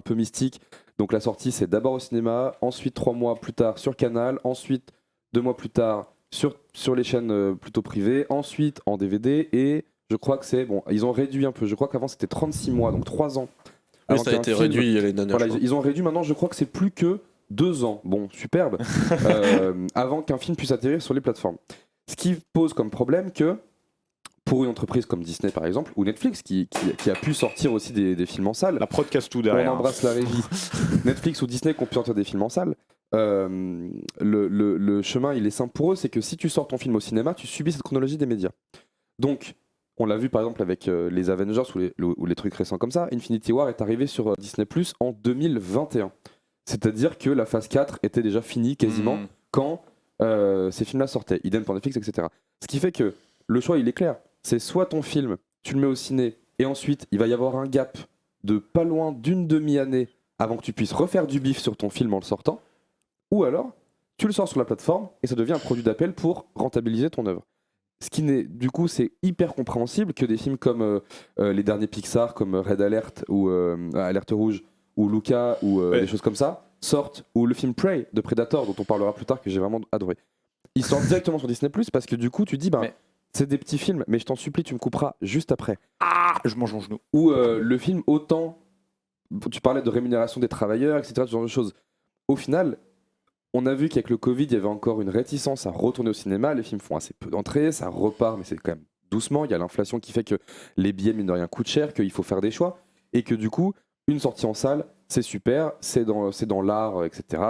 peu mystique. Donc la sortie, c'est d'abord au cinéma, ensuite 3 mois plus tard sur Canal, ensuite 2 mois plus tard sur les chaînes plutôt privées, ensuite en DVD, et je crois que ils ont réduit un peu, je crois qu'avant c'était 36 mois, donc 3 ans Oui, Avant ça a qu'un été film- réduit l'année dernière. Voilà, je crois. ils ont réduit maintenant, je crois que c'est plus que 2 ans. Bon, superbe. Avant qu'un film puisse atterrir sur les plateformes. Ce qui pose comme problème que pour une entreprise comme Disney par exemple, ou Netflix qui a pu sortir aussi des films en salle, La podcast tout on derrière. embrasse la régie, Netflix ou Disney qui ont pu sortir des films en salle, le chemin il est simple pour eux, c'est que si tu sors ton film au cinéma, tu subis cette chronologie des médias. Donc, on l'a vu par exemple avec les Avengers ou les trucs récents comme ça, Infinity War est arrivé sur Disney Plus en 2021. C'est-à-dire que la phase 4 était déjà finie quasiment Mm. quand ces films-là sortaient, idem pour Netflix, etc. Ce qui fait que le choix il est clair, c'est soit ton film, tu le mets au ciné, et ensuite il va y avoir un gap de pas loin d'une demi-année avant que tu puisses refaire du bif sur ton film en le sortant, ou alors tu le sors sur la plateforme et ça devient un produit d'appel pour rentabiliser ton œuvre. Ce qui n'est, du coup, c'est hyper compréhensible que des films comme les derniers Pixar, comme Red Alert ou Alerte Rouge, ou Luca, ou des choses comme ça, sortent, ou le film Prey de Predator, dont on parlera plus tard, que j'ai vraiment adoré. Ils sortent directement sur Disney+, parce que du coup, tu dis, Mais- c'est des petits films, mais je t'en supplie, tu me couperas juste après. Ah, je mange mon genou. Ou le film, autant, tu parlais de rémunération des travailleurs, etc., ce genre de choses. Au final, on a vu qu'avec le Covid, il y avait encore une réticence à retourner au cinéma. Les films font assez peu d'entrées, ça repart, mais c'est quand même doucement. Il y a l'inflation qui fait que les billets, mine de rien, coûtent cher, qu'il faut faire des choix. Et que du coup, une sortie en salle, c'est super, c'est dans l'art, etc.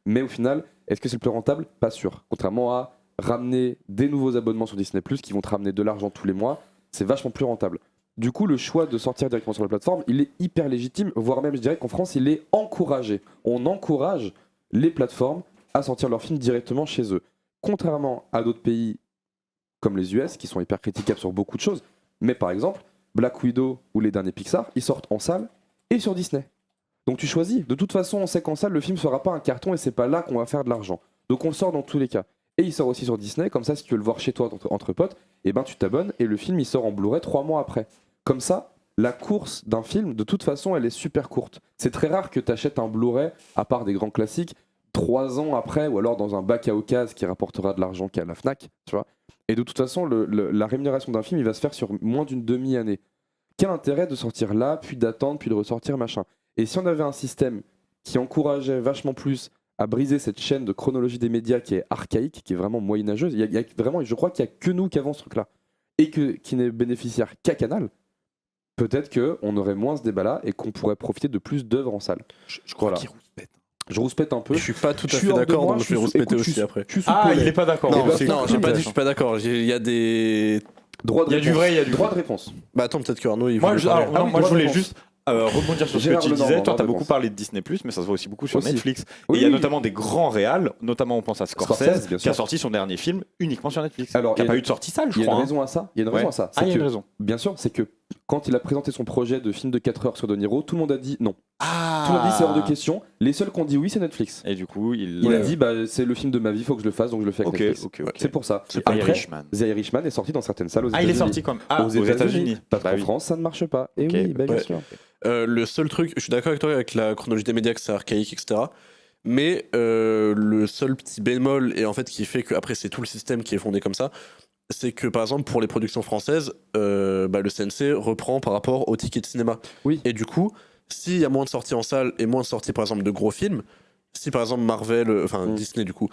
Mais au final, est-ce que c'est le plus rentable? Pas sûr. Contrairement à ramener des nouveaux abonnements sur Disney+, qui vont te ramener de l'argent tous les mois, c'est vachement plus rentable. Du coup, le choix de sortir directement sur la plateforme, il est hyper légitime, voire même, je dirais qu'en France, il est encouragé. On encourage les plateformes à sortir leurs films directement chez eux. Contrairement à d'autres pays comme les US, qui sont hyper critiquables sur beaucoup de choses, mais par exemple, Black Widow ou les derniers Pixar, ils sortent en salle et sur Disney. Donc tu choisis. De toute façon, on sait qu'en salle, le film ne sera pas un carton et c'est pas là qu'on va faire de l'argent. Donc on le sort dans tous les cas. Et il sort aussi sur Disney, comme ça, si tu veux le voir chez toi entre potes, eh ben, tu t'abonnes et le film il sort en Blu-ray 3 mois après. Comme ça, la course d'un film, de toute façon, elle est super courte. C'est très rare que tu achètes un Blu-ray, à part des grands classiques, 3 ans après, ou alors dans un bac à occasion qui rapportera de l'argent qu'à la Fnac, tu vois. Et de toute façon, la rémunération d'un film, il va se faire sur moins d'une demi-année. Quel intérêt de sortir là, puis d'attendre, puis de ressortir, machin. Et si on avait un système qui encourageait vachement plus à briser cette chaîne de chronologie des médias qui est archaïque, qui est vraiment moyenâgeuse, il y a vraiment, je crois qu'il n'y a que nous qui avons ce truc-là, et qui n'est bénéficiaire qu'à Canal, peut-être qu'on aurait moins ce débat-là et qu'on pourrait profiter de plus d'œuvres en salle. Je crois Voilà. qu'il rouspète. Je rouspète un peu. Je suis pas tout à Je suis fait hors de d'accord, moi, donc je vais suis sous- rouspéter écoute, aussi après. Je suis sous Ah, colère. il est pas d'accord. Eh ben, C'est Non, cool. j'ai pas dit intéressant. je suis pas d'accord. Il y a des. Droit de Il y a du réponse. vrai, il y a du droit faux. de réponse. Bah attends, peut-être que Arnaud il Moi, voulait je, parler. alors, non, oui, moi, je droit de voulais réponse. juste rebondir sur ce Gérard que tu Lenormand, disais. Toi, droit tu as de beaucoup réponse. parlé de Disney+, mais ça se voit aussi beaucoup sur Aussi. Netflix. Oui, et il y a oui. notamment des grands réals, notamment on pense à Scorsese, Scorsese, bien qui a sûr. sorti son dernier film uniquement sur Netflix. Alors, qui il y n'a a pas une- eu de sortie salle, Il je y a une crois. raison à ça. Il y a une raison à ça. Ah, C'est il y a une que, raison. bien sûr, c'est que quand il a présenté son projet de film de 4 heures sur De Niro, tout le monde a dit non. Ah. Tout le monde a dit c'est hors de question. Les seuls qui ont dit oui, c'est Netflix. Et du coup, il Il a dit bah, c'est le film de ma vie, faut que je le fasse, donc je le fais avec Ok, Netflix. ok. C'est pour ça. C'est Après, Irishman. The Irishman est sorti dans certaines salles aux Ah, États-Unis. il est sorti comme. Ah, aux États-Unis. Parce Bah qu'en oui. France, ça ne marche pas. Et Ok, oui, bah, bien ouais. sûr. Le seul truc, je suis d'accord avec toi avec la chronologie des médias, que c'est archaïque, etc. Mais le seul petit bémol, et en fait qui fait que après c'est tout le système qui est fondé comme ça, c'est que par exemple pour les productions françaises, le CNC reprend par rapport au ticket de cinéma. Oui. Et du coup, s'il y a moins de sorties en salle et moins de sorties par exemple de gros films, si par exemple Marvel, Disney du coup,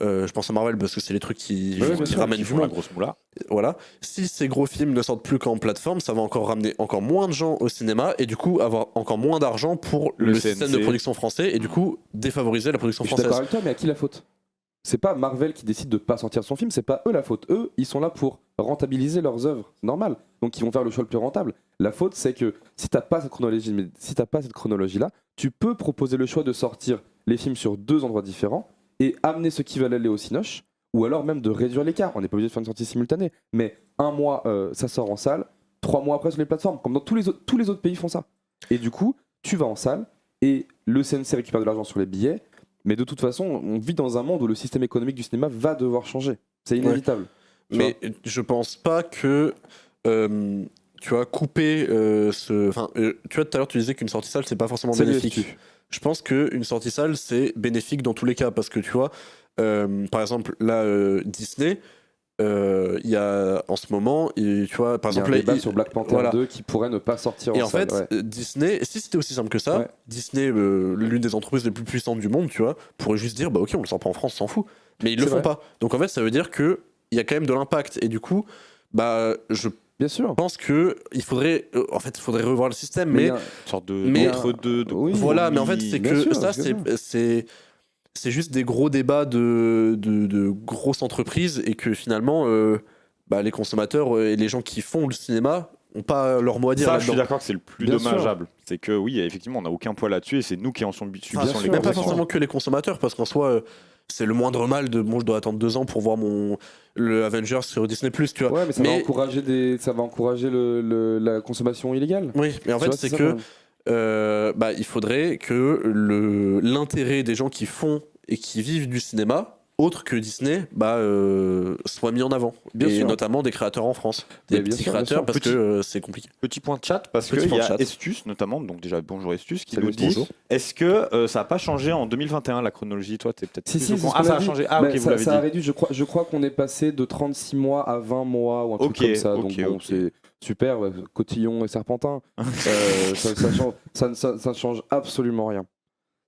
je pense à Marvel parce que c'est les trucs qui, Ouais, bien qui sûr, ramènent Qui du font la monde. grosse moula. Voilà. Si ces gros films ne sortent plus qu'en plateforme, ça va encore ramener encore moins de gens au cinéma et du coup avoir encore moins d'argent pour Le le système de CNC. production français et du coup défavoriser la production Je suis d'accord française. avec toi, mais à qui la faute? C'est pas Marvel qui décide de pas sortir son film, c'est pas eux la faute. Eux, ils sont là pour rentabiliser leurs œuvres normales. Donc ils vont faire le choix le plus rentable. La faute, c'est que si t'as pas cette chronologie, là, tu peux proposer le choix de sortir les films sur 2 endroits différents et amener ceux qui veulent aller au Cinoche, ou alors même de réduire l'écart. On n'est pas obligé de faire une sortie simultanée, mais un mois ça sort en salle, 3 mois après sur les plateformes, comme dans tous les autres pays font ça. Et du coup, tu vas en salle et le CNC récupère de l'argent sur les billets. Mais de toute façon, on vit dans un monde où le système économique du cinéma va devoir changer. C'est inévitable. Tu Mais je pense pas que tu vois couper ce. Enfin, tu vois tout à l'heure tu disais qu'une sortie salle c'est pas forcément C'est bénéfique. l'USQ. Je pense qu'une sortie salle c'est bénéfique dans tous les cas parce que tu vois, par exemple là Disney. il y a en ce moment, tu vois, par Il y a exemple, un débat sur Black Panther voilà. 2 qui pourrait ne pas sortir Et en en salle. fait, Ouais. Disney, si c'était aussi simple que ça, Ouais. Disney, l'une des entreprises les plus puissantes du monde, tu vois, pourrait juste dire, bah ok, on le sort pas en France, on s'en fout. Mais ils le C'est font vrai. pas. Donc en fait, ça veut dire que il y a quand même de l'impact. Et du coup, bah, je Bien sûr. pense que il faudrait revoir le système. il Mais y a- Une sorte de Mais- d'entre-deux, de Oui, voilà, mais en fait, c'est bien que sûr, ça, bien c'est juste des gros débats de grosses entreprises et que finalement, bah, les consommateurs et les gens qui font le cinéma ont pas leur mot à dire Ça, je suis là-dedans. d'accord que c'est le plus Bien sûr. dommageable. C'est que oui, effectivement, on n'a aucun poids là-dessus et c'est nous qui en subissons Enfin, sûr, les même pas bien sûr. forcément que les consommateurs, parce qu'en soi, c'est le moindre mal de bon, je dois attendre 2 ans pour voir le Avengers sur Disney+, tu vois. Ouais, mais ça va encourager la consommation illégale. Oui, mais en Tu fait, vois, c'est ça, que quand bah, il faudrait que l'intérêt des gens qui font et qui vivent du cinéma, autre que Disney, bah, soit mis en avant. Bien et sûr. notamment des créateurs en France. Des Mais bien petits sûr, bien créateurs, sûr. parce Petit- que c'est compliqué. Petit point de chat, parce Petit qu'il point y de a chat. Estus notamment, donc déjà bonjour Estus, qui Salut, nous dit bonjour. est-ce que ça n'a pas changé en 2021 la chronologie? Toi, t'es peut-être Si, plus si, au c'est courant. ce Ah, qu'on ça a a dit. changé. Ah, Bah, ok, vous l'avez ça a dit. réduit, je crois qu'on est passé de 36 mois à 20 mois ou un truc Ok, comme ça. Donc ok, bon, ok. c'est super, Cotillon et Serpentin. Ça change absolument rien.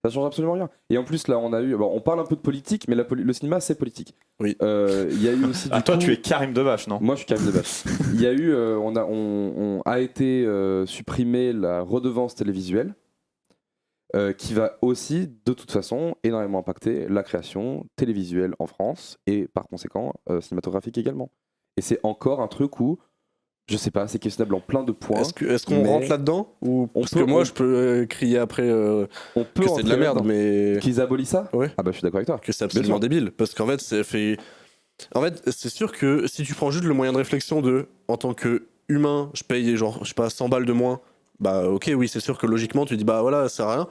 Ça change absolument rien. Et en plus, là, on parle un peu de politique, mais le cinéma, c'est politique. Oui. Il y a eu aussi. Ah, du toi, coup- tu es Karim Debache, non? Moi, je suis Karim Debache. Il y a eu, on a été supprimé la redevance télévisuelle, qui va aussi, de toute façon, énormément impacter la création télévisuelle en France et par conséquent cinématographique également. Et c'est encore un truc où, je sais pas, c'est questionnable en plein de points. Est-ce qu'on mais rentre là-dedans ou... on Parce peut- que moi, on- je peux crier après On peut que c'est de la entrer merde, là-dedans. mais Qu'ils abolissent ça. Ouais. Ah bah je suis d'accord avec toi. que c'est absolument sûr. débile. Parce qu'en fait, En fait, c'est sûr que si tu prends juste le moyen de réflexion en tant que humain, je paye genre, je sais pas, 100 balles de moins, bah ok, oui, c'est sûr que logiquement, tu dis, bah voilà, ça sert à rien.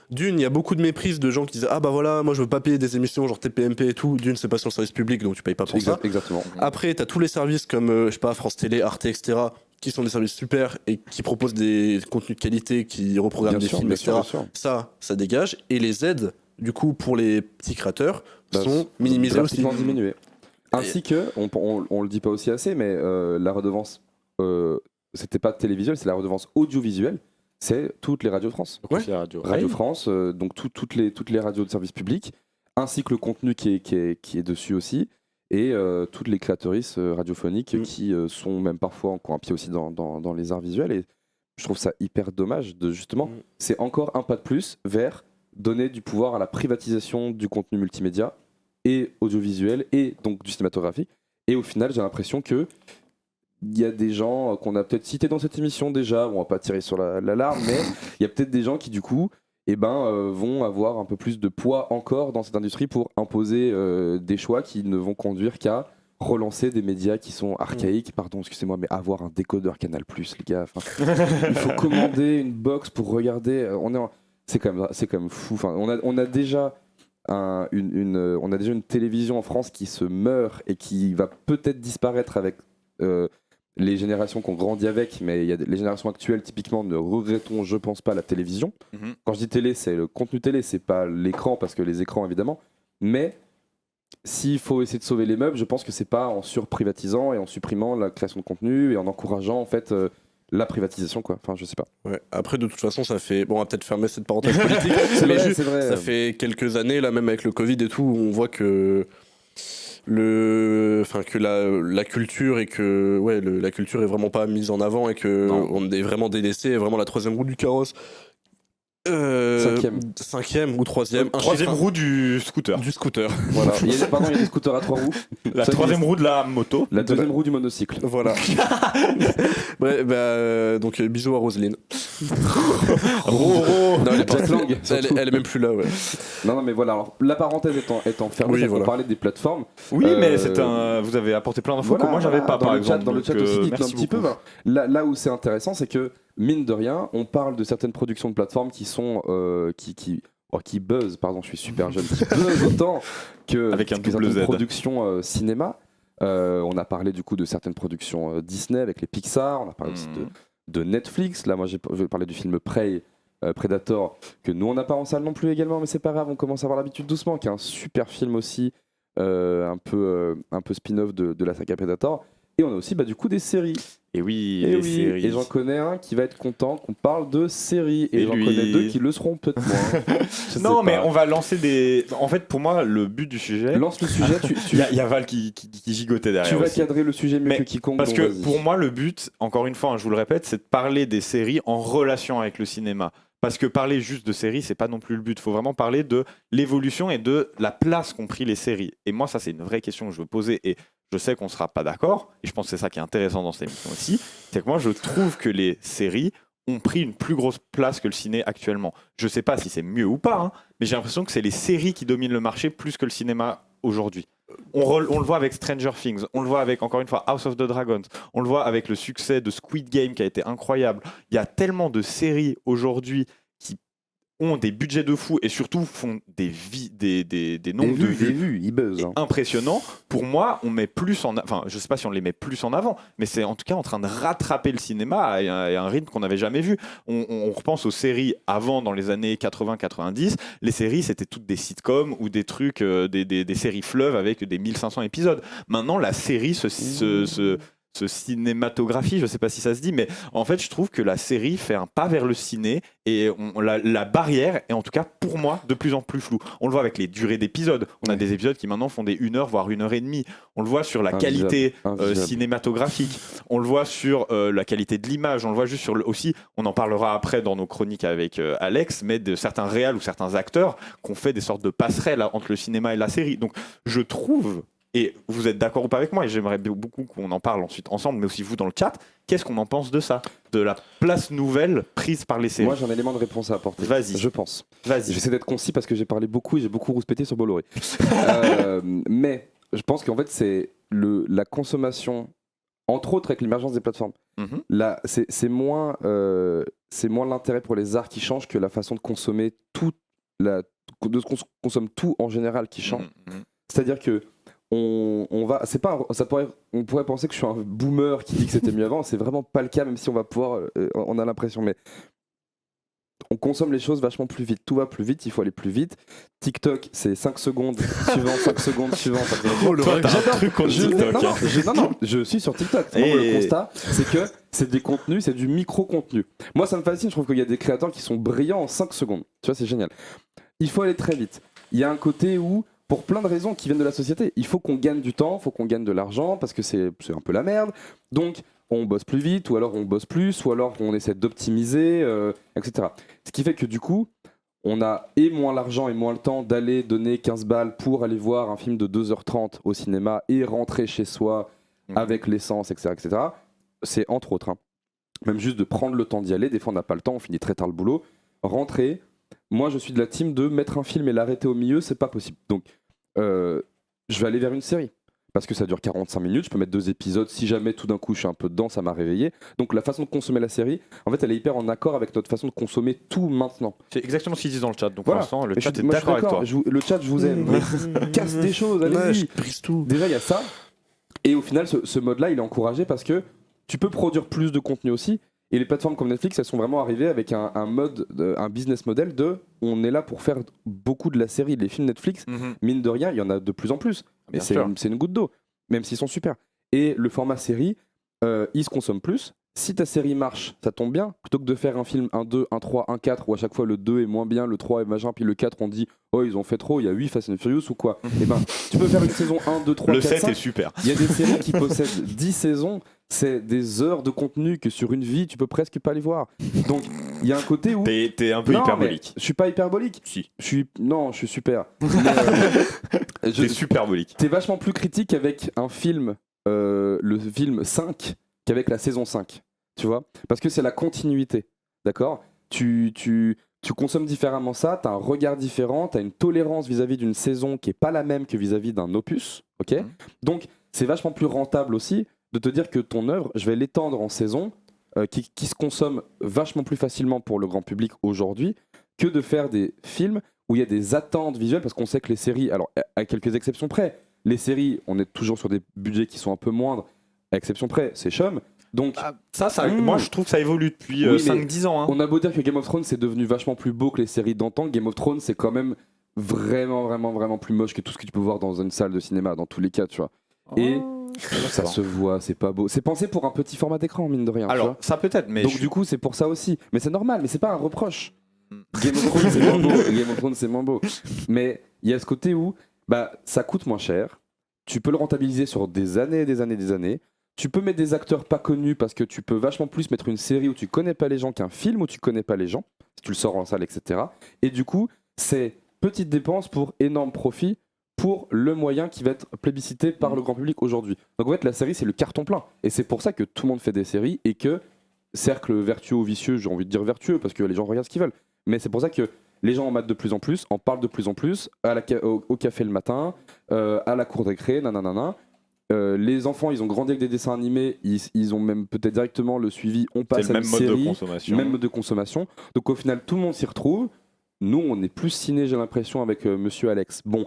D'une, il y a beaucoup de méprise de gens qui disent, ah bah voilà, moi je veux pas payer des émissions genre TPMP et tout. D'une, c'est pas sur le service public, donc tu payes pas pour ça. Exactement. Après, t'as tous les services comme, je sais pas, France Télé, Arte, etc., qui sont des services super et qui proposent des contenus de qualité, qui reprogramment Bien des sûr, films, bien etc. sûr, bien sûr. Ça dégage. Et les aides, du coup, pour les petits créateurs, Bah, sont minimisées aussi. drastiquement diminuées. Ainsi que, on le dit pas aussi assez, mais la redevance, c'était pas télévisuelle, c'est la redevance audiovisuelle, c'est toutes les radios de France. Ouais. C'est Radio Radio Ray. France, donc toutes les radios de service public, ainsi que le contenu qui est dessus aussi, et toutes les créatrices radiophoniques qui sont même parfois qui ont un pied aussi dans les arts visuels. Et je trouve ça hyper dommage de justement, c'est encore un pas de plus vers donner du pouvoir à la privatisation du contenu multimédia et audiovisuel et donc du cinématographique. Et au final, j'ai l'impression que il y a des gens qu'on a peut-être cités dans cette émission déjà, on va pas tirer sur la larme, mais il y a peut-être des gens qui du coup vont avoir un peu plus de poids encore dans cette industrie pour imposer des choix qui ne vont conduire qu'à relancer des médias qui sont archaïques, pardon, excusez-moi, mais avoir un décodeur Canal+, les gars, il faut commander une box pour regarder, c'est quand même fou, enfin, on a déjà on a déjà une télévision en France qui se meurt et qui va peut-être disparaître avec les générations qui ont grandi avec, mais les générations actuelles typiquement ne regretteront, je pense pas, la télévision. Quand je dis télé, c'est le contenu télé, c'est pas l'écran, parce que les écrans évidemment, mais s'il faut essayer de sauver les meubles, je pense que c'est pas en surprivatisant et en supprimant la création de contenu et en encourageant en fait la privatisation, quoi. Enfin, je sais pas. Ouais. Après, de toute façon, ça fait. Bon, on va peut-être fermer cette parenthèse politique. C'est mais vrai, juste, c'est vrai. ça fait quelques années, là, même avec le Covid et tout, où on voit que. Que la culture et que la culture est vraiment pas mise en avant et que Non. on est vraiment délaissé, vraiment la troisième roue du carrosse. Cinquième ou troisième. Troisième roue du scooter. du scooter. Voilà. Il y a des scooters à 3 roues. La Ça troisième existe. roue de la moto. La deuxième roue du monocycle. Voilà. Donc bisous à Roselyne. Roro. Non, elle est Jack partie. Lang, surtout. Elle est même plus là, ouais. Non, mais voilà. Alors, la parenthèse étant fermée, Oui, ça, voilà. on parlait des plateformes. Oui, mais vous avez apporté plein d'infos que moi j'avais pas, dans par le chat, exemple. dans le chat aussi, dites-nous un merci petit peu. beaucoup. Là où c'est intéressant, c'est que mine de rien, on parle de certaines productions de plateformes qui sont qui buzzent. Pardon, je suis super jeune. Qui buzzent autant que Avec un que double certaines Z. productions cinéma. On a parlé du coup de certaines productions Disney avec les Pixar. On a parlé aussi de Netflix. Là, moi, je vais parler du film Prey. Predator, que nous on n'a pas en salle non plus également, mais c'est pas grave, on commence à avoir l'habitude doucement, qui est un super film aussi un peu spin-off de la saga Predator. Et on a aussi du coup des séries. Et oui, Et les oui, séries. et j'en connais un qui va être content qu'on parle de séries. Et, Et j'en lui. connais deux qui le seront peut-être moins. Je Non, sais mais pas. on va lancer des. En fait, pour moi, le but du sujet. Lance le sujet, Il y a Val qui gigotait derrière. tu vas aussi. cadrer le sujet mieux Mais que quiconque. Parce donc que vas-y. pour moi, le but, encore une fois, je vous le répète, c'est de parler des séries en relation avec le cinéma. Parce que parler juste de séries, c'est pas non plus le but. Il faut vraiment parler de l'évolution et de la place qu'ont pris les séries. Et moi, ça, c'est une vraie question que je veux poser. Et je sais qu'on sera pas d'accord. Et je pense que c'est ça qui est intéressant dans cette émission aussi. C'est que moi, je trouve que les séries ont pris une plus grosse place que le ciné actuellement. Je sais pas si c'est mieux ou pas, hein, mais j'ai l'impression que c'est les séries qui dominent le marché plus que le cinéma aujourd'hui. On le voit avec Stranger Things, on le voit avec, encore une fois, House of the Dragons, on le voit avec le succès de Squid Game qui a été incroyable. Il y a tellement de séries aujourd'hui qui ont des budgets de fou et surtout font des nombres de Des vues vues, ils buzzent. hein. impressionnants. Pour moi, on met plus en... Enfin, je sais pas si on les met plus en avant, mais c'est en tout cas en train de rattraper le cinéma à un rythme qu'on n'avait jamais vu. On repense aux séries avant, dans les années 80-90. Les séries, c'était toutes des sitcoms ou des trucs, des séries fleuves avec des 1500 épisodes. Maintenant, la série se cinématographie, je sais pas si ça se dit, mais en fait, je trouve que la série fait un pas vers le ciné et la barrière est en tout cas pour moi de plus en plus floue. On le voit avec les durées d'épisodes. On a des épisodes qui maintenant font des 1 heure, voire 1 heure et demie. On le voit sur la qualité Invisible. cinématographique. On le voit sur la qualité de l'image. On le voit juste sur aussi, on en parlera après dans nos chroniques avec Alex, mais de certains réals ou certains acteurs qui ont fait des sortes de passerelles entre le cinéma et la série. Donc, je trouve. Et vous êtes d'accord ou pas avec moi, et j'aimerais beaucoup qu'on en parle ensuite ensemble, mais aussi vous dans le chat, qu'est-ce qu'on en pense de ça? De la place nouvelle prise par les séries? Moi, j'ai un élément de réponse à apporter. Vas-y. Je pense. Vas-y. J'essaie d'être concis parce que j'ai parlé beaucoup et j'ai beaucoup rouspété sur Bolloré. Mais je pense qu'en fait, c'est la consommation, entre autres avec l'émergence des plateformes. Mhm. Là, c'est moins l'intérêt pour les arts qui change que la façon de consommer de ce qu'on consomme tout en général qui change. Mhm. C'est-à-dire que on pourrait penser que je suis un boomer qui dit que c'était mieux avant. C'est vraiment pas le cas, même si on va pouvoir, on a l'impression. Mais on consomme les choses vachement plus vite. Tout va plus vite, il faut aller plus vite. TikTok, c'est 5 secondes, suivant 5 secondes, suivant 5 secondes. Oh, toi, t'as un truc contre TikTok. Non, je suis sur TikTok. Vraiment, Et- le constat, c'est que c'est des contenus, c'est du micro-contenu. Moi, ça me fascine. Je trouve qu'il y a des créateurs qui sont brillants en 5 secondes. Tu vois, c'est génial. Il faut aller très vite. Il y a un côté où, pour plein de raisons qui viennent de la société, il faut qu'on gagne du temps, il faut qu'on gagne de l'argent, parce que c'est un peu la merde. Donc, on bosse plus vite, ou alors on bosse plus, ou alors on essaie d'optimiser, etc. Ce qui fait que du coup, on a et moins l'argent et moins le temps d'aller donner 15 balles pour aller voir un film de 2h30 au cinéma et rentrer chez soi avec l'essence, etc., etc. C'est entre autres. hein. Même juste de prendre le temps d'y aller. Des fois, on n'a pas le temps, on finit très tard le boulot. Rentrer. Moi, je suis de la team de mettre un film et l'arrêter au milieu, c'est pas possible. Donc, je vais aller vers une série. Parce que ça dure 45 minutes, je peux mettre 2 épisodes. Si jamais tout d'un coup je suis un peu dedans, ça m'a réveillé. Donc la façon de consommer la série, en fait, elle est hyper en accord avec notre façon de consommer tout maintenant. C'est exactement ce qu'ils disent dans le chat. Donc Voilà. pour l'instant, le Mais chat est moi, je suis d'accord avec toi. Le chat, je vous aime. Mais casse des choses, allez-y. je brise tout. Déjà, il y a ça. Et au final, ce mode-là, il est encouragé parce que tu peux produire plus de contenu aussi. Et les plateformes comme Netflix, elles sont vraiment arrivées avec un business model de on est là pour faire beaucoup de la série. Les films Netflix, Mhm. mine de rien, il y en a de plus en plus. Et Bien c'est sûr. c'est une goutte d'eau, même s'ils sont super. Et le format série, il se consomme plus. Si ta série marche, ça tombe bien. Plutôt que de faire un film 1, 2, 1, 3, 1, 4, où à chaque fois le 2 est moins bien, le 3 est machin, puis le 4 on dit oh ils ont fait trop, il y a 8 Fast and Furious ou quoi. Et ben tu peux faire une saison 1, 2, 3, Le 4, 7 5. est super. Il y a des séries qui possèdent 10 saisons, c'est des heures de contenu que sur une vie tu peux presque pas les voir. Donc il y a un côté où... T'es un peu Non, hyperbolique. mais je suis pas hyperbolique. Si. Non, je suis super. Mais, T'es superbolique. t'es vachement plus critique avec un film, le film 5, qu'avec la saison 5. Tu vois? Parce que c'est la continuité. D'accord? Tu consommes différemment ça, tu as un regard différent, tu as une tolérance vis-à-vis d'une saison qui est pas la même que vis-à-vis d'un opus. Ok? Donc, c'est vachement plus rentable aussi de te dire que ton œuvre, je vais l'étendre en saison, qui se consomme vachement plus facilement pour le grand public aujourd'hui, que de faire des films où il y a des attentes visuelles, parce qu'on sait que les séries, alors à quelques exceptions près, les séries, on est toujours sur des budgets qui sont un peu moindres, à exception près, c'est chum. Donc, Moi, je trouve que ça évolue depuis Oui, mais 5-10 ans. hein. on a beau dire que Game of Thrones c'est devenu vachement plus beau que les séries d'antan, Game of Thrones c'est quand même vraiment plus moche que tout ce que tu peux voir dans une salle de cinéma, dans tous les cas, tu vois. Et ça se voit, c'est pas beau. C'est pensé pour un petit format d'écran, mine de rien. tu Alors, vois. ça peut-être, mais Donc du coup, c'est pour ça aussi. Mais c'est normal, mais c'est pas un reproche. Game of Thrones, c'est moins beau. Game of Thrones, c'est moins beau. Mais il y a ce côté où ça coûte moins cher. Tu peux le rentabiliser sur des années et des années et des années. Tu peux mettre des acteurs pas connus parce que tu peux vachement plus mettre une série où tu connais pas les gens qu'un film où tu connais pas les gens. Si tu le sors en salle, etc. Et du coup, c'est petite dépense pour énorme profit pour le moyen qui va être plébiscité par le grand public aujourd'hui. Donc en fait, la série, c'est le carton plein. Et c'est pour ça que tout le monde fait des séries et que cercle vertueux ou vicieux, j'ai envie de dire vertueux parce que les gens regardent ce qu'ils veulent. Mais c'est pour ça que les gens en matent de plus en plus, en parlent de plus en plus, au café le matin, à la cour d'écré, nanana. Les enfants, ils ont grandi avec des dessins animés, ils ont même peut-être directement le suivi, on passe c'est le à même une mode de série, consommation. même mode de consommation. Donc au final, tout le monde s'y retrouve. Nous, on est plus ciné, j'ai l'impression, avec Monsieur Alex. Bon,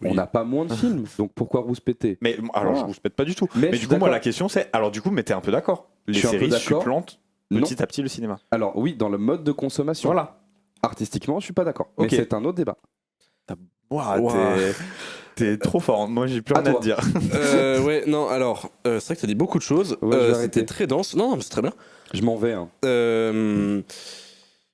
Oui. on n'a pas moins de films, donc pourquoi rouspéter? Mais alors, Voilà. je vous pète pas du tout. Mais je Mais suis du coup, moi, d'accord. la question, c'est alors, du coup, mais t'es un peu d'accord. Les Je suis un peu séries d'accord. supplantent Non. petit à petit le cinéma. Alors oui, dans le mode de consommation. Voilà. Artistiquement, je suis pas d'accord. Mais Ok. c'est un autre débat. Ouah, Ouah. t'es trop fort. Moi, j'ai plus À rien à toi. te dire. Ouais, non, alors, c'est vrai que t'as dit beaucoup de choses. Ouais, je vais C'était arrêter. très dense. Non, mais c'est très bien. Je m'en vais. Hein.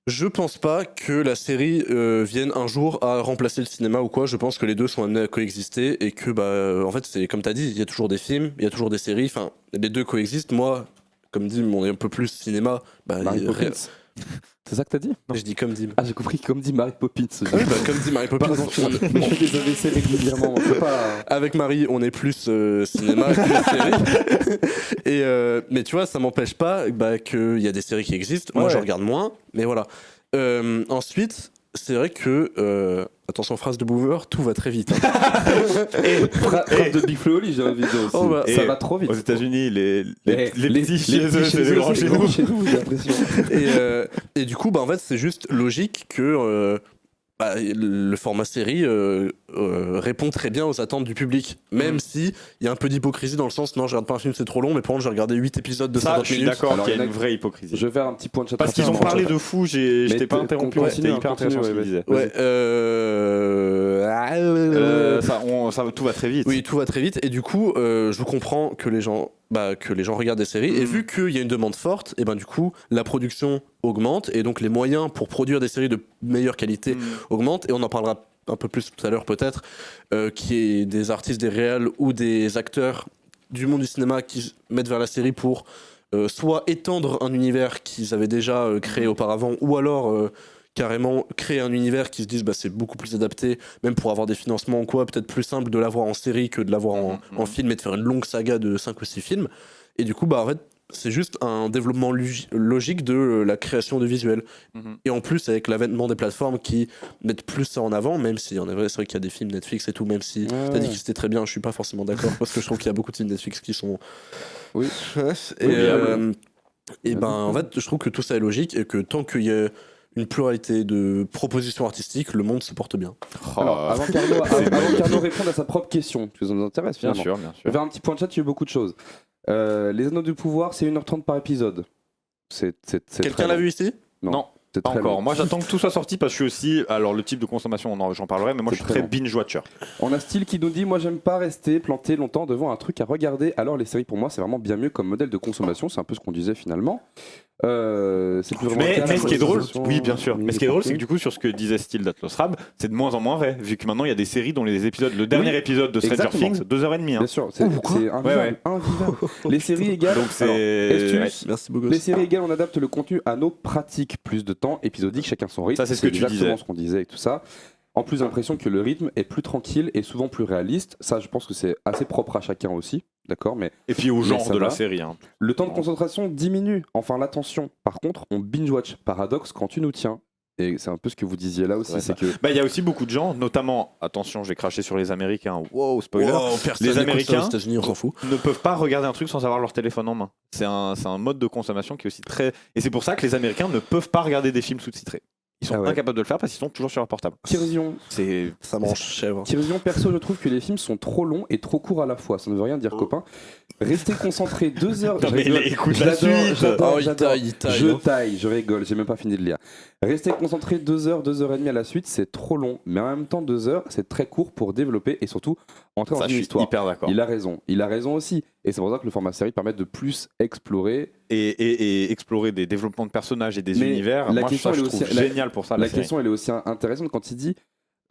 Je pense pas que la série vienne un jour à remplacer le cinéma ou quoi. Je pense que les deux sont amenés à coexister et que, en fait, c'est comme t'as dit, il y a toujours des films, il y a toujours des séries. Enfin, les deux coexistent. Moi, comme dit, on est un peu plus cinéma. Mary Poppins. C'est ça que t'as dit? Je dis comme dit. Ah, j'ai compris comme dit Mary Poppins. Ah oui, comme dit Mary Poppins. Pardon, mais je fais des AVC régulièrement. On peut pas. Avec Marie, on est plus cinéma que série. Mais tu vois, ça m'empêche pas qu'il y a des séries qui existent. Moi, Ouais. je regarde moins, mais voilà. Ensuite, c'est vrai que. Attention, phrase de Boover, tout va très vite. Frappe de Big Flo Oli, j'ai envie de dire aussi. Oh, bah, ça et va trop vite. Aux États-Unis, les Eh, petits chez eux, c'est des grands c'est chez des grands nous. chez nous, j'ai l'impression. Et du coup, en fait, c'est juste logique que le format série répond très bien aux attentes du public. Même si il y a un peu d'hypocrisie dans le sens, non, je regarde pas un film, c'est trop long, mais par contre, j'ai regardé 8 épisodes de Ça, 50 je suis minutes. d'accord Alors, qu'il y il y a en une a- vraie hypocrisie. Je vais faire un petit point de chat. Parce qu'ils ont rapidement. parlé de fou, je t'ai pas interrompu, continue, c'était hyper continue, intéressant ce ouais, qu'ils disaient. Ouais, Tout va très vite. Oui, tout va très vite. Et du coup, je comprends que les gens regardent des séries. Et vu qu'il y a une demande forte, et ben du coup, la production augmente. Et donc, les moyens pour produire des séries de meilleure qualité augmentent. Et on en parlera un peu plus tout à l'heure, peut-être, qui est des artistes, des réals ou des acteurs du monde du cinéma qui se mettent vers la série pour soit étendre un univers qu'ils avaient déjà créé auparavant, ou alors carrément créer un univers qui se disent c'est beaucoup plus adapté, même pour avoir des financements ou quoi, peut-être plus simple de l'avoir en série que de l'avoir en film et de faire une longue saga de 5 ou 6 films. Et du coup, en fait, c'est juste un développement logique de la création de visuels. Et en plus, avec l'avènement des plateformes qui mettent plus ça en avant, même si c'est vrai qu'il y a des films Netflix et tout, même si t'as dit que c'était très bien, je suis pas forcément d'accord, parce que je trouve qu'il y a beaucoup de films Netflix qui sont... Oui. En fait, je trouve que tout ça est logique et que tant qu'il y a une pluralité de propositions artistiques, le monde se porte bien. Alors, avant qu'Arnaud réponde à sa propre question, parce que ça nous intéresse Bien finalement. sûr, bien Je vais sûr. faire un petit point de chat, il y a eu beaucoup de choses. Les Anneaux du Pouvoir, c'est 1h30 par épisode. C'est Quelqu'un l'a vu ici? Non. C'est Pas très encore. long. Moi, j'attends que tout soit sorti parce que je suis aussi. Alors, le type de consommation, j'en parlerai, mais moi, je C'est suis très très binge watcher. On a Style qui nous dit: moi j'aime pas rester planté longtemps devant un truc à regarder, alors les séries pour moi c'est vraiment bien mieux comme modèle de consommation. C'est un peu ce qu'on disait finalement. C'est plus vraiment Mais ce qui est drôle, consommation, oui, bien sûr. Mais ce qui est drôle, c'est que du coup, sur ce que disait Steel d'Atlas Rab, c'est de moins en moins vrai, vu que maintenant il y a des séries dont les épisodes, le dernier épisode de Stranger exactement. Things, 2h30. Bien sûr, c'est invivable, Ouais. invivable. Les séries égales. Donc c'est. Alors, astuce, Merci beaucoup. les séries égales, on adapte le contenu à nos pratiques. Plus de temps épisodique, chacun son rythme. Ça, c'est ce que tu exactement disais. ce qu'on disait et tout ça. En plus, j'ai l'impression que le rythme est plus tranquille et souvent plus réaliste. Ça, je pense que c'est assez propre à chacun aussi. D'accord, mais Et puis au genre ça de la va. série. Hein. le temps de concentration diminue. Enfin, l'attention. Par contre, on binge-watch. Paradoxe quand tu nous tiens. Et c'est un peu ce que vous disiez là aussi. Ouais, C'est que. Bah, il y a aussi beaucoup de gens, notamment, attention, j'ai craché sur les Américains. Wow, spoiler. Les Américains aux États-Unis, on s'en fout. Ne peuvent pas regarder un truc sans avoir leur téléphone en main. C'est un mode de consommation qui est aussi très. Et c'est pour ça que les Américains ne peuvent pas regarder des films sous-titrés. Ils sont Ah ouais. incapables de le faire parce qu'ils sont toujours sur leur portable. Kirzion. C'est Ça mange chèvre. Kirzion, perso, je trouve que les films sont trop longs et trop courts à la fois. Ça ne veut rien dire, copain. Restez concentrés 2 heures. Non, Je mais rigole. écoute Je la l'adore, suite. j'adore, Oh, il j'adore. taille, il taille, Je hein. taille, je rigole, j'ai même pas fini de lire. Restez concentrés 2 heures, 2 heures et demie à la suite, c'est trop long. Mais en même temps, 2 heures, c'est très court pour développer et surtout entrer dans ça, je une suis histoire. hyper d'accord. Il a raison aussi. Et c'est pour ça que le format série permet de plus explorer. Et explorer des développements de personnages et des Mais univers, la moi question, je elle est trouve aussi- génial pour ça. La La série. question, elle est aussi intéressante quand il dit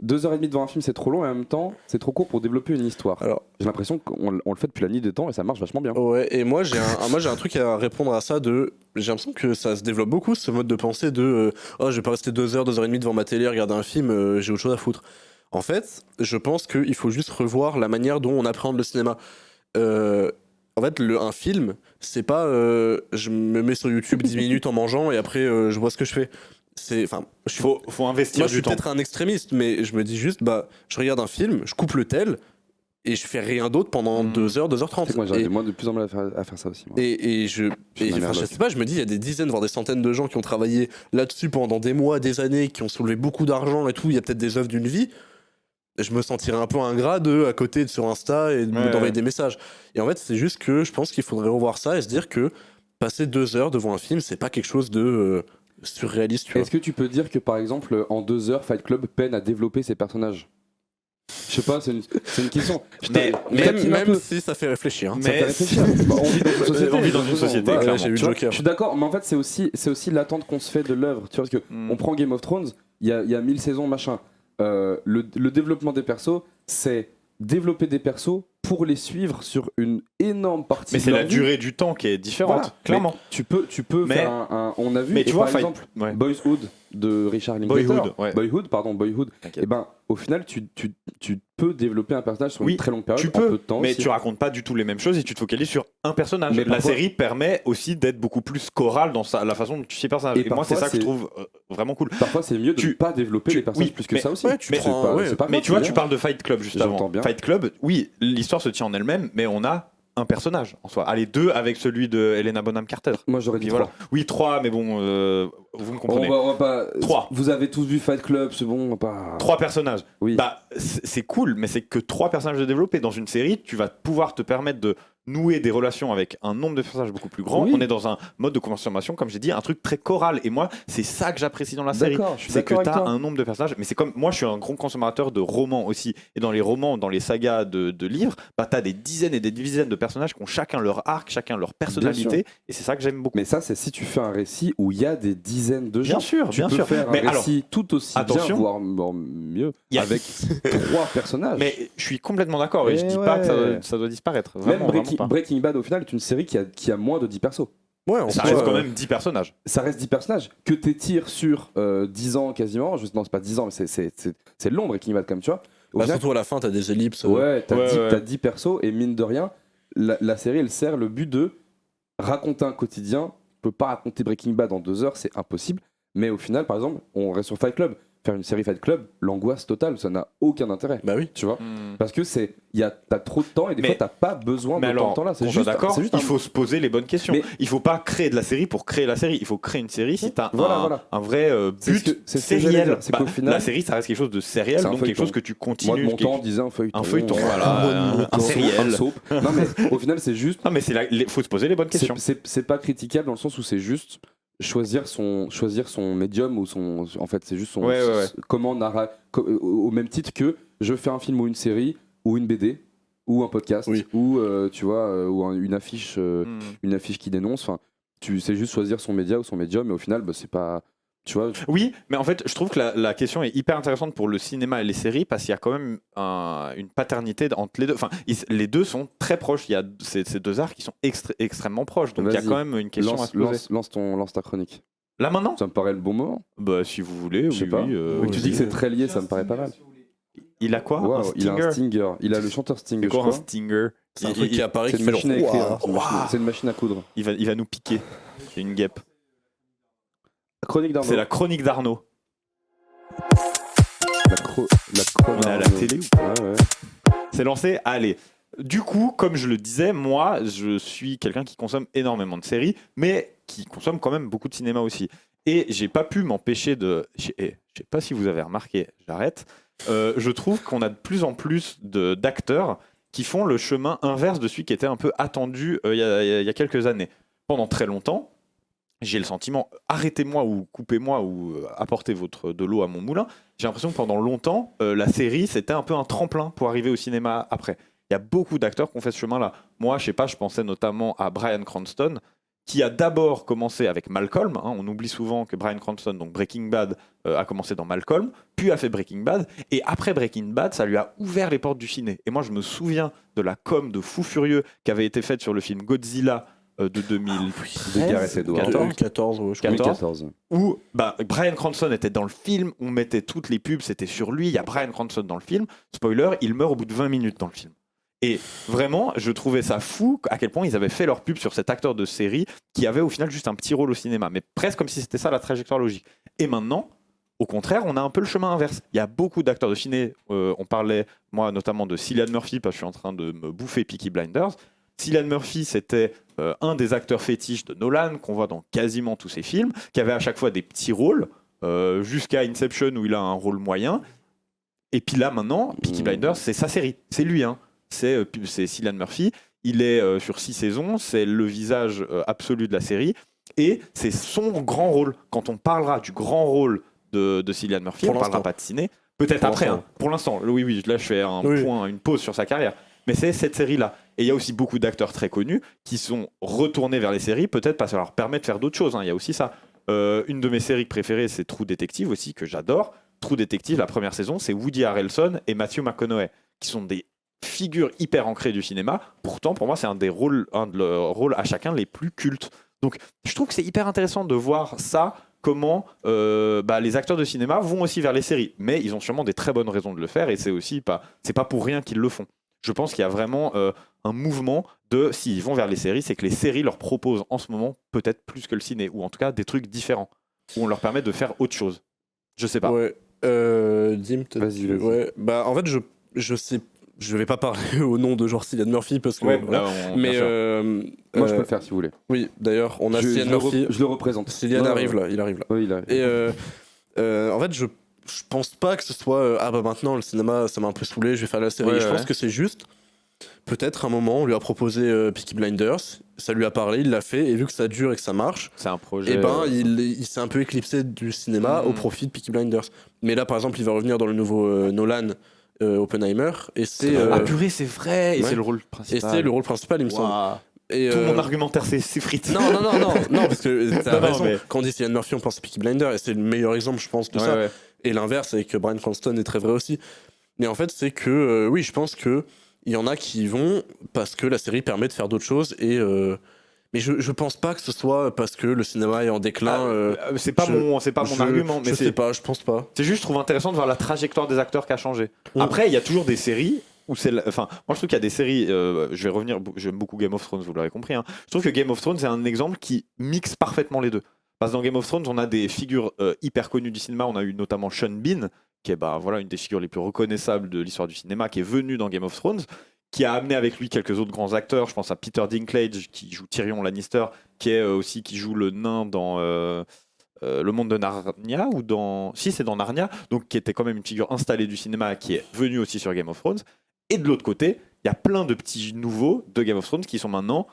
2 heures et demie devant un film, c'est trop long et en même temps, c'est trop court pour développer une histoire. Alors, J'ai l'impression qu'on le fait depuis la nuit des temps et ça marche vachement bien. ouais, et moi j'ai un truc à répondre à ça de. J'ai l'impression que ça se développe beaucoup ce mode de pensée de oh, je vais pas rester 2 heures, 2 heures et demie devant ma télé, regarder un film, j'ai autre chose à foutre. En fait, je pense qu'il faut juste revoir la manière dont on appréhende le cinéma. En fait, un film, c'est pas je me mets sur YouTube 10 minutes en mangeant et après je vois ce que je fais. Enfin, Faut investir moi je du suis temps. peut-être un extrémiste, mais je me dis juste, bah, je regarde un film, je coupe le tel et je fais rien d'autre pendant 2 heures, 2h30. C'est que moi, Et- j'arrive de plus en plus à faire ça aussi. Moi. et je, Je suis et, un enfin, je merloc. sais pas, je me dis, il y a des dizaines, voire des centaines de gens qui ont travaillé là-dessus pendant des mois, des années, qui ont soulevé beaucoup d'argent et tout. Il y a peut-être des œuvres d'une vie. Je me sentirais un peu ingrat à côté sur Insta et d'envoyer Ouais. des messages. Et en fait, c'est juste que je pense qu'il faudrait revoir ça et se dire que passer 2 heures devant un film, c'est pas quelque chose de surréaliste. Tu vois. Est-ce que tu peux dire que par exemple, en 2 heures, Fight Club peine à développer ses personnages? Je sais pas, c'est une question. Même si ça fait réfléchir. hein. Ça fait Mais- réfléchir. Bah, on vit dans une société. On vit dans une société, Voilà. clairement. J'ai vu Tu vois, Joker. je suis d'accord, mais en fait, c'est aussi l'attente qu'on se fait de l'œuvre. Tu vois, parce que Mm. on prend Game of Thrones, il y a 1000 saisons, machin. Le développement des persos, c'est développer des persos pour les suivre sur une énorme partie Mais de c'est leur la vie. durée du temps qui est différente, Voilà. clairement. Mais tu peux Mais- faire on a vu, Mais et tu vois, par exemple, ouais. Boyhood de Richard Linklater. Boyhood, ouais. Boyhood. T'inquiète. Et ben, au final, tu peux développer un personnage sur Oui, une très longue période, tu en peux, peu de temps. mais aussi. tu racontes pas du tout les mêmes choses et tu te focalises sur un personnage. Mais la parfois- série permet aussi d'être beaucoup plus chorale dans la façon dont tu sais personnage. Et Et moi, c'est parfois, ça que je c'est- trouve vraiment cool. Parfois, c'est mieux de ne pas développer les personnages oui, plus que mais- ça aussi. ouais, tu C'est prends- pas- ouais. c'est pas Mais grave, tu vois, c'est tu bien. parles de Fight Club juste J'entends avant. bien. Fight Club, oui, l'histoire se tient en elle-même, mais on a un personnage en soi. Allez, 2 avec celui de Helena Bonham Carter. Moi, j'aurais dit Puis voilà. 3. Oui, 3, mais bon, vous me On comprenez. va pas... 3. Vous avez tous vu Fight Club, c'est bon, on va pas... 3 personnages. Oui. Bah, c'est cool, mais c'est que 3 personnages de développer. Dans une série, tu vas pouvoir te permettre de nouer des relations avec un nombre de personnages beaucoup plus grand. Oui. On est dans un mode de consommation, comme j'ai dit, un truc très choral. Et moi, c'est ça que j'apprécie dans la série. D'accord, je suis C'est que d'accord tu avec as toi. un nombre de personnages. Mais c'est comme moi, je suis un gros consommateur de romans aussi. Et dans les romans, dans les sagas de livres, bah, tu as des dizaines et des dizaines de personnages qui ont chacun leur arc, chacun leur personnalité. Et c'est ça que j'aime beaucoup. Mais ça, c'est si tu fais un récit où il y a des dizaines de gens. Bien sûr, tu bien peux sûr. faire Mais un alors, récit tout aussi attention. bien, voire mieux, Il y a- avec 3 personnages. Mais je suis complètement d'accord. Et je Eh dis pas que ouais. ça doit disparaître. Même Vraiment, vraiment pas. Breaking Bad, au final, est une série qui a moins de 10 persos. Ouais, en Ça soi, reste quand même 10 personnages. Ça reste 10 personnages. Que t'étires sur 10 ans quasiment, non, c'est pas 10 ans, mais c'est long Breaking Bad, comme tu vois. Au bah, final, surtout à la fin, t'as des ellipses. ouais, t'as Ouais, 10, ouais. t'as 10 persos, et mine de rien, la série, elle sert le but de raconter un quotidien. Tu peux pas raconter Breaking Bad en 2 heures, c'est impossible. Mais au final, par exemple, on reste sur Fight Club. Faire une série Fight Club, l'angoisse totale, ça n'a aucun intérêt. Bah oui. Tu vois, parce que t'as trop de temps et des Mais- fois t'as pas besoin Mais de alors, temps là. C'est qu'on soit juste, d'accord, c'est juste il un- faut se poser les bonnes questions. Mais- Il faut pas créer de la série pour créer la série. Il faut créer une série si tu as Voilà. un vrai C'est ce but que- c'est ce que j'allais sériel. dire, c'est qu'au final- La série, ça reste quelque chose de sériel, C'est un donc quelque feuilleton. chose que tu Moi continues. de mon temps, on disait un feuilleton. un feuilleton, Moi voilà, de mon un temps, sériel. un soap. Non mais au final c'est juste. Non, mais faut se poser les bonnes questions. C'est pas critiquable dans le sens où c'est juste choisir son médium ou en fait c'est juste son Ouais. comment au même titre que je fais un film ou une série ou une BD ou un podcast Oui. ou tu vois ou une affiche Hmm. qui dénonce. Enfin, tu sais juste choisir son média ou son médium, mais au final bah, c'est pas, tu vois. Oui, mais en fait, je trouve que la question est hyper intéressante pour le cinéma et les séries parce qu'il y a quand même une paternité entre les deux. Enfin, les deux sont très proches. Il y a ces 2 arts qui sont extrêmement proches. Donc il y a Vas-y. quand même une question à se poser. Lance ta chronique. Là maintenant Ça me paraît le bon moment. Bah, si vous voulez, Je sais oui, pas. oui. Mais tu dis que c'est très lié, ça me paraît pas mal. Il a quoi? Waouh, Un il a un stinger? Stinger. Il a le chanteur Stinger. C'est quoi je un crois. stinger? C'est un truc qui apparaît C'est qui une fait machine à le écrire. Ouah. C'est une machine à coudre. Il va nous piquer. C'est une guêpe. Chronique d'Arnaud. C'est la chronique d'Arnaud. La chronique On est à la d'Arnaud. télé Ouais. C'est lancé. Allez. Du coup, comme je le disais, moi, je suis quelqu'un qui consomme énormément de séries, mais qui consomme quand même beaucoup de cinéma aussi. Et j'ai pas pu m'empêcher de. Je sais pas si vous avez remarqué, j'arrête. Je trouve qu'on a de plus en plus d'acteurs qui font le chemin inverse de celui qui était un peu attendu il y a quelques années. Pendant très longtemps, j'ai le sentiment, arrêtez-moi ou coupez-moi ou apportez de l'eau à mon moulin. J'ai l'impression que pendant longtemps, la série, c'était un peu un tremplin pour arriver au cinéma après. Il y a beaucoup d'acteurs qui ont fait ce chemin-là. Moi, je sais pas, je pensais notamment à Bryan Cranston, qui a d'abord commencé avec Malcolm. On oublie souvent que Bryan Cranston, donc Breaking Bad, a commencé dans Malcolm, puis a fait Breaking Bad. Et après Breaking Bad, ça lui a ouvert les portes du ciné. Et moi, je me souviens de la com de fou furieux qui avait été faite sur le film Godzilla de 2013, De Gareth Edwards. 14, ouais, je crois. 14. Où Bryan Cranston était dans le film, on mettait toutes les pubs, c'était sur lui, il y a Bryan Cranston dans le film. Spoiler, il meurt au bout de 20 minutes dans le film. Et vraiment, je trouvais ça fou à quel point ils avaient fait leur pub sur cet acteur de série qui avait au final juste un petit rôle au cinéma, mais presque comme si c'était ça la trajectoire logique. Et maintenant, au contraire, on a un peu le chemin inverse. Il y a beaucoup d'acteurs de ciné, on parlait, moi notamment de Cillian Murphy, parce que je suis en train de me bouffer Peaky Blinders. Cillian Murphy, c'était un des acteurs fétiches de Nolan, qu'on voit dans quasiment tous ses films, qui avait à chaque fois des petits rôles, jusqu'à Inception où il a un rôle moyen. Et puis là maintenant, Peaky Blinders, c'est sa série, c'est lui, c'est Cillian Murphy. Il est sur 6 saisons, c'est le visage absolu de la série, et c'est son grand rôle. Quand on parlera du grand rôle de Cillian Murphy, on ne parlera pas de ciné, peut-être après. Pour l'instant, oui, là je fais une pause sur sa carrière. Mais c'est cette série-là. Et il y a aussi beaucoup d'acteurs très connus qui sont retournés vers les séries, peut-être parce que ça leur permet de faire d'autres choses. Il y a aussi ça. Une de mes séries préférées, c'est True Detective aussi, que j'adore. True Detective, la première saison, c'est Woody Harrelson et Matthew McConaughey, qui sont des figures hyper ancrées du cinéma. Pourtant, pour moi, c'est un de leurs rôles à chacun les plus cultes. Donc, je trouve que c'est hyper intéressant de voir ça, comment les acteurs de cinéma vont aussi vers les séries. Mais ils ont sûrement des très bonnes raisons de le faire, et c'est pas pour rien qu'ils le font. Je pense qu'il y a vraiment un mouvement de, s'ils vont vers les séries, c'est que les séries leur proposent en ce moment peut-être plus que le ciné, ou en tout cas des trucs différents, où on leur permet de faire autre chose. Je sais pas. Ouais. Dim, Vas-y. Ouais. En fait, je sais. Je vais pas parler au nom de genre Cillian Murphy parce que. Ouais, voilà. Mais moi, je peux le faire si vous voulez. Oui, d'ailleurs, on a Cillian Murphy. Je le représente. Cillian arrive là, il arrive là. Oui, il arrive. Et en fait, je pense pas que ce soit maintenant le cinéma ça m'a un peu saoulé, je vais faire la série. Je pense que c'est juste peut-être un moment on lui a proposé Peaky Blinders, ça lui a parlé, il l'a fait, et vu que ça dure et que ça marche, c'est un projet. Et il s'est un peu éclipsé du cinéma au profit de Peaky Blinders. Mais là par exemple il va revenir dans le nouveau Nolan Oppenheimer, et c'est purée, c'est vrai, et c'est le rôle principal. Et c'est le rôle principal, il me semble. Et tout mon argumentaire c'est frites. Non, parce que t'as raison. Mais... Quand on dit Cillian Murphy, on pense à Peaky Blinders, et c'est le meilleur exemple, je pense, de ça. Ouais. Et l'inverse, avec Bryan Cranston est très vrai aussi. Mais en fait, c'est que, oui, je pense qu'il y en a qui y vont parce que la série permet de faire d'autres choses. Mais je pense pas que ce soit parce que le cinéma est en déclin. C'est pas mon argument. Mais je sais pas, je pense pas. C'est juste, je trouve intéressant de voir la trajectoire des acteurs qui a changé. Après, il y a toujours des séries où c'est. Enfin, moi, je trouve qu'il y a des séries. Je vais revenir. J'aime beaucoup Game of Thrones, vous l'aurez compris. Je trouve que Game of Thrones, c'est un exemple qui mixe parfaitement les deux. Parce que dans Game of Thrones, on a des figures hyper connues du cinéma. On a eu notamment Sean Bean, qui est une des figures les plus reconnaissables de l'histoire du cinéma, qui est venu dans Game of Thrones, qui a amené avec lui quelques autres grands acteurs. Je pense à Peter Dinklage, qui joue Tyrion Lannister, qui joue le nain dans Le Monde de Narnia, ou dans... Si, c'est dans Narnia, donc qui était quand même une figure installée du cinéma, qui est venu aussi sur Game of Thrones. Et de l'autre côté, il y a plein de petits nouveaux de Game of Thrones qui sont maintenant...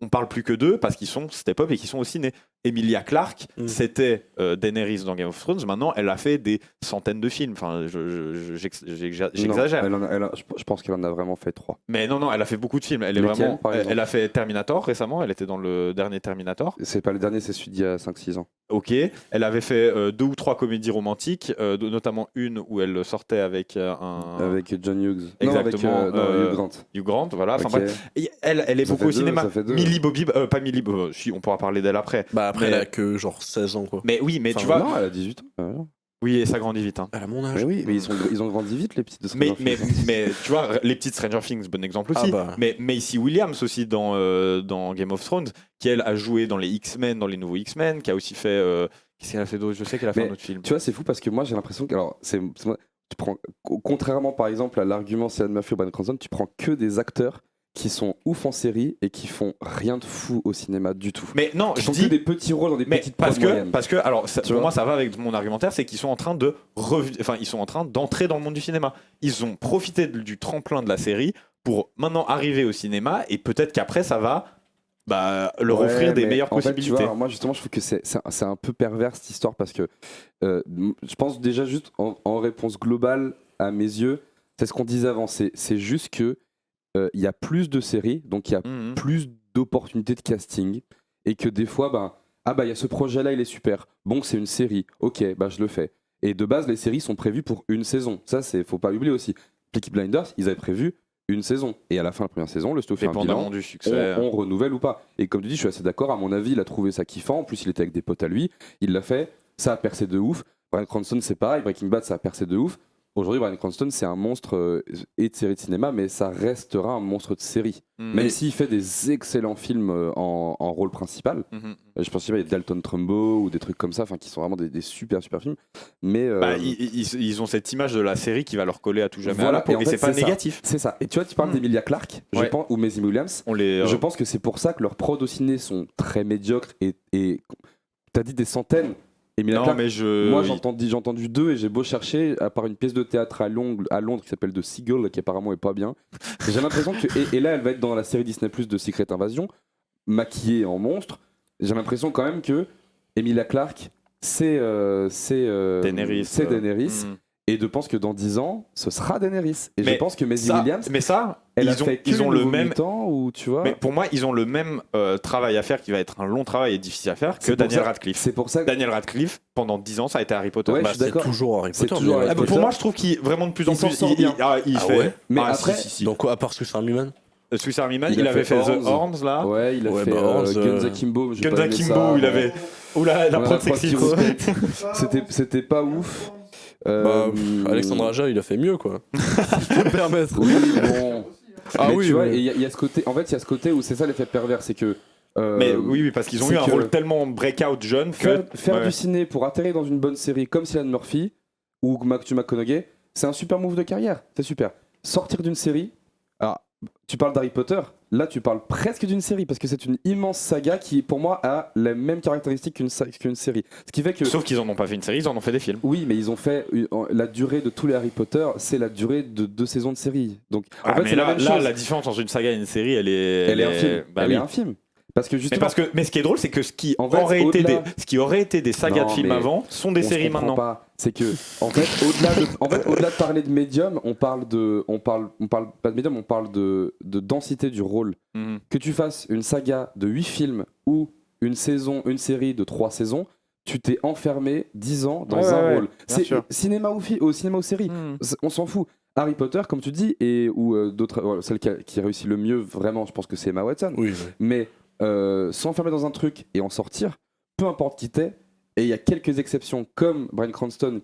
On parle plus que d'eux parce qu'ils sont step-up et qu'ils sont au ciné. Emilia Clarke, c'était Daenerys dans Game of Thrones. Maintenant, elle a fait des centaines de films. Enfin, j'exagère. Je pense qu'elle en a vraiment fait 3. Mais non, elle a fait beaucoup de films. Elle a fait Terminator récemment. Elle était dans le dernier Terminator. C'est pas le dernier, c'est celui d'il y a 5-6 ans. Ok. Elle avait fait 2 ou 3 comédies romantiques, notamment une où elle sortait avec Avec John Hughes. Exactement. Hugh Grant. Hugh Grant, voilà. Okay. Enfin, bref, elle est beaucoup au cinéma. Millie Bobby, pas Millie Bobby, si, on pourra parler d'elle après. Après, elle a que genre 16 ans, quoi. Mais oui, mais tu vois. Non, elle a 18 ans. Oui, et ça grandit vite. Elle a mon âge. Mais oui, mais ils ont grandi vite, les petites de Stranger Things. Mais tu vois, les petites Stranger Things, bon exemple aussi. Mais Macy Williams aussi dans Game of Thrones, qui elle a joué dans les X-Men, dans les nouveaux X-Men, qui a aussi fait. Qu'est-ce qu'elle a fait d'autre ? Je sais qu'elle a fait un autre film. Tu vois, c'est fou parce que moi j'ai l'impression que. Alors, tu prends, contrairement par exemple à l'argument Cillian Murphy ou Bryan Cranston, tu prends que des acteurs qui sont ouf en série et qui font rien de fou au cinéma du tout. Mais non, Qui je font que dis des petits rôles dans des mais petites parce prods que moyennes. alors Tu pour vois moi ça va avec mon argumentaire, c'est qu'ils sont en train de ils sont en train d'entrer dans le monde du cinéma. Ils ont profité du tremplin de la série pour maintenant arriver au cinéma et peut-être qu'après ça va leur Ouais, offrir des mais meilleures en fait, tu possibilités. vois, moi justement, je trouve que c'est un peu pervers cette histoire parce que je pense déjà juste en réponse globale à mes yeux, c'est ce qu'on disait avant, c'est juste que il y a plus de séries, donc il y a Mhm. plus d'opportunités de casting et que des fois, il y a ce projet-là, il est super. Bon, c'est une série, ok, je le fais. Et de base, les séries sont prévues pour une saison. Ça, faut pas oublier aussi. Peaky Blinders, ils avaient prévu une saison. Et à la fin de la première saison, le studio fait un Dépendamment bilan. du succès. On renouvelle ou pas. Et comme tu dis, je suis assez d'accord. À mon avis, il a trouvé ça kiffant. En plus, il était avec des potes à lui. Il l'a fait. Ça a percé de ouf. Bryan Cranston, c'est pareil. Breaking Bad, ça a percé de ouf. Aujourd'hui, Bryan Cranston, c'est un monstre et de série de cinéma, mais ça restera un monstre de série. Mhm. Même s'il fait des excellents films en rôle principal. Mhm. Je pense qu'il y a Dalton Trumbo ou des trucs comme ça, qui sont vraiment des super films. Mais Ils ont cette image de la série qui va leur coller à tout jamais Voilà, à la peau. et en Et fait, c'est pas c'est ça. négatif. c'est ça. Et tu vois, tu parles Hmm. d'Emilia Clarke, je Ouais. pense, ou Maisie Williams. On les. Je pense que c'est pour ça que leurs prods au ciné sont très médiocres et t'as dit des centaines. Emilia Non, Clarke, mais moi j'ai entendu 2 et j'ai beau chercher, à part une pièce de théâtre à Londres qui s'appelle The Seagull, qui apparemment est pas bien. J'ai l'impression que. Et là, elle va être dans la série Disney Plus de Secret Invasion, maquillée en monstre. J'ai l'impression quand même que Emilia Clarke, c'est Daenerys. c'est Daenerys. Mhm. Et je pense que dans 10 ans, ce sera Daenerys. Et Mais je pense que Maisie Ça- Williams, Mais ça, elle a ils ont, fait que ils ont les le Nouveaux même. Mutants, ou tu vois. Mais pour moi, ils ont le même travail à faire qui va être un long travail et difficile à faire que C'est pour Daniel ça- Radcliffe. C'est pour ça que. Daniel Radcliffe, pendant 10 ans, ça a été Harry Potter. Ouais, Bah, je suis C'est d'accord. toujours Harry C'est Potter. toujours mais- Harry pour Potter. moi, je trouve qu'il vraiment de plus en Il s'en plus. sort bien. Il Ah fait. ouais Mais Ah, après- si. Donc, à part Swiss Army Man Swiss Army Man, Il il a avait fait fait The Horns. Horns là. Ouais, il a Ouais, fait Horns, Guns Akimbo. j'ai Guns pas aimé Akimbo, ça. il avait. Oula, la Ouais, prod la prod sexy. qui quoi. C'était pas ouf. Alexandre Aja, il a fait mieux, quoi. Si je peux me permettre. Oui, bon. Ah Mais oui, tu vois, mais- il y a ce côté. En fait, il y a ce côté où c'est ça l'effet pervers, c'est que. Mais oui, parce qu'ils ont c'est eu un que- rôle tellement breakout jeune que. Faire Ouais. du ciné pour atterrir dans une bonne série comme Cillian Murphy ou Matthew McConaughey, c'est un super move de carrière. C'est super. Sortir d'une série. Alors, tu parles d'Harry Potter. Là, tu parles presque d'une série parce que c'est une immense saga qui, pour moi, a les mêmes caractéristiques qu'une série. Ce qui fait que. Sauf qu'ils en ont pas fait une série, ils en ont fait des films. Oui, mais ils ont fait la durée de tous les Harry Potter, c'est la durée de 2 saisons de série. Donc, en Ah, fait, mais c'est la même chose. la différence entre une saga et une série, elle est. Elle est un film. Bah Elle oui. est un film. Parce que justement, Mais ce qui est drôle, c'est que ce qui, En fait, aurait été des sagas Non, de films mais avant sont des on se séries comprend maintenant. pas. C'est que, en fait, au-delà de parler de médium, on parle pas de médium, on parle de densité du rôle. Mhm. Que tu fasses une saga de 8 films ou une série de 3 saisons, tu t'es enfermé 10 ans dans Ouais, un ouais, rôle. bien C'est sûr. cinéma ou série. Mhm. On s'en fout. Harry Potter, comme tu dis, ou d'autres, celle qui a réussi le mieux, vraiment, je pense que c'est Emma Watson. Oui, oui. Mais s'enfermer dans un truc et en sortir, peu importe qui t'es, et il y a quelques exceptions comme Bryan Cranston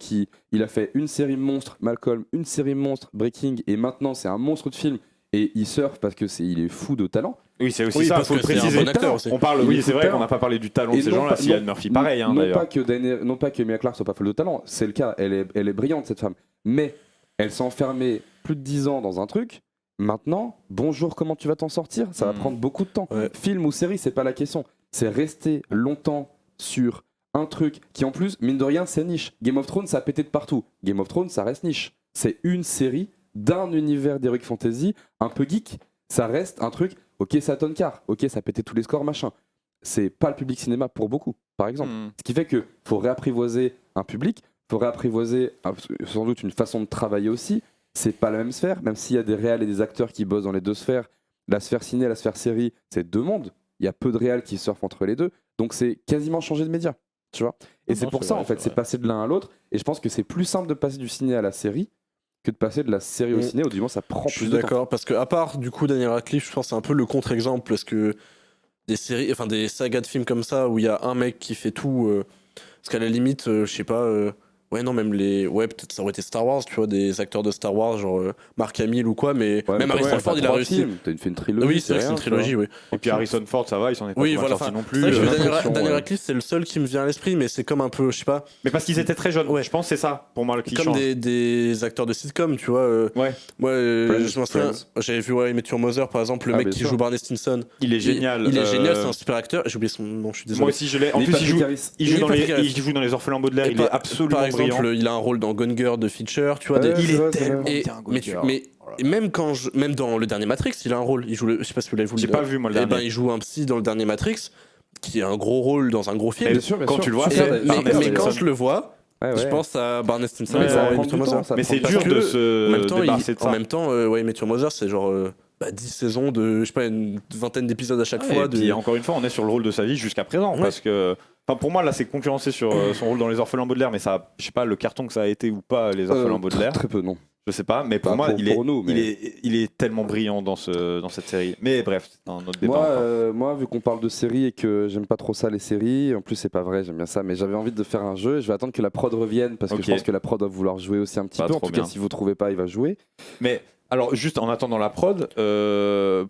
il a fait une série monstre, Malcolm, une série monstre, Breaking, et maintenant c'est un monstre de film, et il surfe parce que il est fou de talent. Oui, c'est aussi Oui, ça, parce faut le que c'est un préciser. bon acteur aussi. On parle, Il oui, est c'est fou de vrai talent. qu'on n'a pas parlé du talent de Et ces non gens-là. pas- Cillian non- Murphy, pareil, hein, non d'ailleurs. pas que Emilia Clarke soit pas folle de talent, c'est le cas, elle est brillante cette femme, mais elle s'est enfermée plus de 10 ans dans un truc. Maintenant, bonjour, comment tu vas t'en sortir? Ça va prendre beaucoup de temps. Ouais. Film ou série, c'est pas la question. C'est rester longtemps sur un truc qui, en plus, mine de rien, c'est niche. Game of Thrones, ça a pété de partout. Game of Thrones, ça reste niche. C'est une série d'un univers d'heroic fantasy un peu geek. Ça reste un truc, ok, ça tonne car, ok, ça a pété tous les scores, machin. C'est pas le public cinéma pour beaucoup, par exemple. Mhm. Ce qui fait qu'il faut réapprivoiser un public, il faut réapprivoiser sans doute une façon de travailler aussi. C'est pas la même sphère, même s'il y a des réals et des acteurs qui bossent dans les deux sphères. La sphère ciné et la sphère série, c'est deux mondes. Il y a peu de réals qui surfent entre les deux. Donc c'est quasiment changer de média, tu vois. Et c'est Non, pour c'est ça, vrai, en fait, c'est c'est vrai. passer de l'un à l'autre. Et je pense que c'est plus simple de passer du ciné à la série que de passer de la série au Mm. ciné, ou du moins ça prend Je suis plus de temps. d'accord, parce que à part du coup Daniel Radcliffe, je pense que c'est un peu le contre-exemple, parce que des séries, enfin des sagas de films comme ça où il y a un mec qui fait tout, parce qu'à la limite, je sais pas, Ouais, non, même les. Ouais, peut-être ça aurait été Star Wars, tu vois, des acteurs de Star Wars, genre Mark Hamill ou quoi, mais Ouais, même mais Harrison t'as Ford, il a trois réussi. films, t'as fait une trilogie. Oui, c'est vrai que c'est rien, une trilogie, oui. Et puis Harrison Ford, ça va, ils s'en est pas Oui, trop voilà. sortis non C'est plus. vrai que l'impression, Daniel ouais. Radcliffe, c'est le seul qui me vient à l'esprit, mais c'est comme un peu, je sais pas, Mais parce qu'ils étaient très jeunes. Ouais. Je pense que c'est ça, pour moi, qui comme change. des acteurs de sitcom, tu vois. Ouais, Moi, Friends, je m'en souviens, Friends. j'avais vu Ouais, Met Your Mother, par exemple, le Ah, mec bien qui sûr. joue Barney Stinson. il est génial. Il est génial, c'est un super acteur. J'ai oublié son nom, je suis désolé. Moi aussi, je l'ai. En Neil plus, Patrick Harris. il joue Neil dans Patrick Harris. il joue dans Les Orphelins Baudelaire. Et Il est absolument par exemple, brillant. il a un rôle dans Gone Girl de Fincher, tu vois. Ouais, Il c'est est vrai, c'est tellement vrai. bien, mais, et même même dans le dernier Matrix, il a un rôle. Il joue je sais pas si vous l'avez vu. J'ai pas vu, moi, le Eh ben, dernier. il joue un psy dans le dernier Matrix, qui a un gros rôle dans un gros film. Bien sûr, bien Quand sûr. tu le vois, Super, c'est d'ailleurs. Mais Barney quand Stinson. je le vois, Ouais, je ouais. pense à Barney Stinson. Ouais, et ça à va How I Met Your Mother. Mais c'est Parce dur que, de en se même temps, débarrasser de en ça. même temps, ouais, Met Your Mother, c'est genre 10 saisons de, je sais pas, une vingtaine d'épisodes à chaque Ouais, fois. et puis encore une fois, on est sur le rôle de sa vie jusqu'à présent. Ouais. Parce que, enfin, pour moi, là, c'est concurrencé sur son rôle dans Les Orphelins Baudelaire, mais ça, je sais pas, le carton que ça a été ou pas, Les Orphelins Baudelaire, Très peu, non. je sais pas. Mais pour Pas moi, pour nous, mais- il est tellement brillant dans cette série. Mais bref, c'est un autre débat. Moi, encore. moi, vu qu'on parle de séries et que j'aime pas trop ça, les séries, en plus c'est pas vrai, j'aime bien ça, mais j'avais envie de faire un jeu et je vais attendre que la prod revienne parce que Ok. je pense que la prod va vouloir jouer aussi un petit Pas peu. En trop tout cas, bien. si vous trouvez pas, il va jouer. Mais alors, juste en attendant la prod,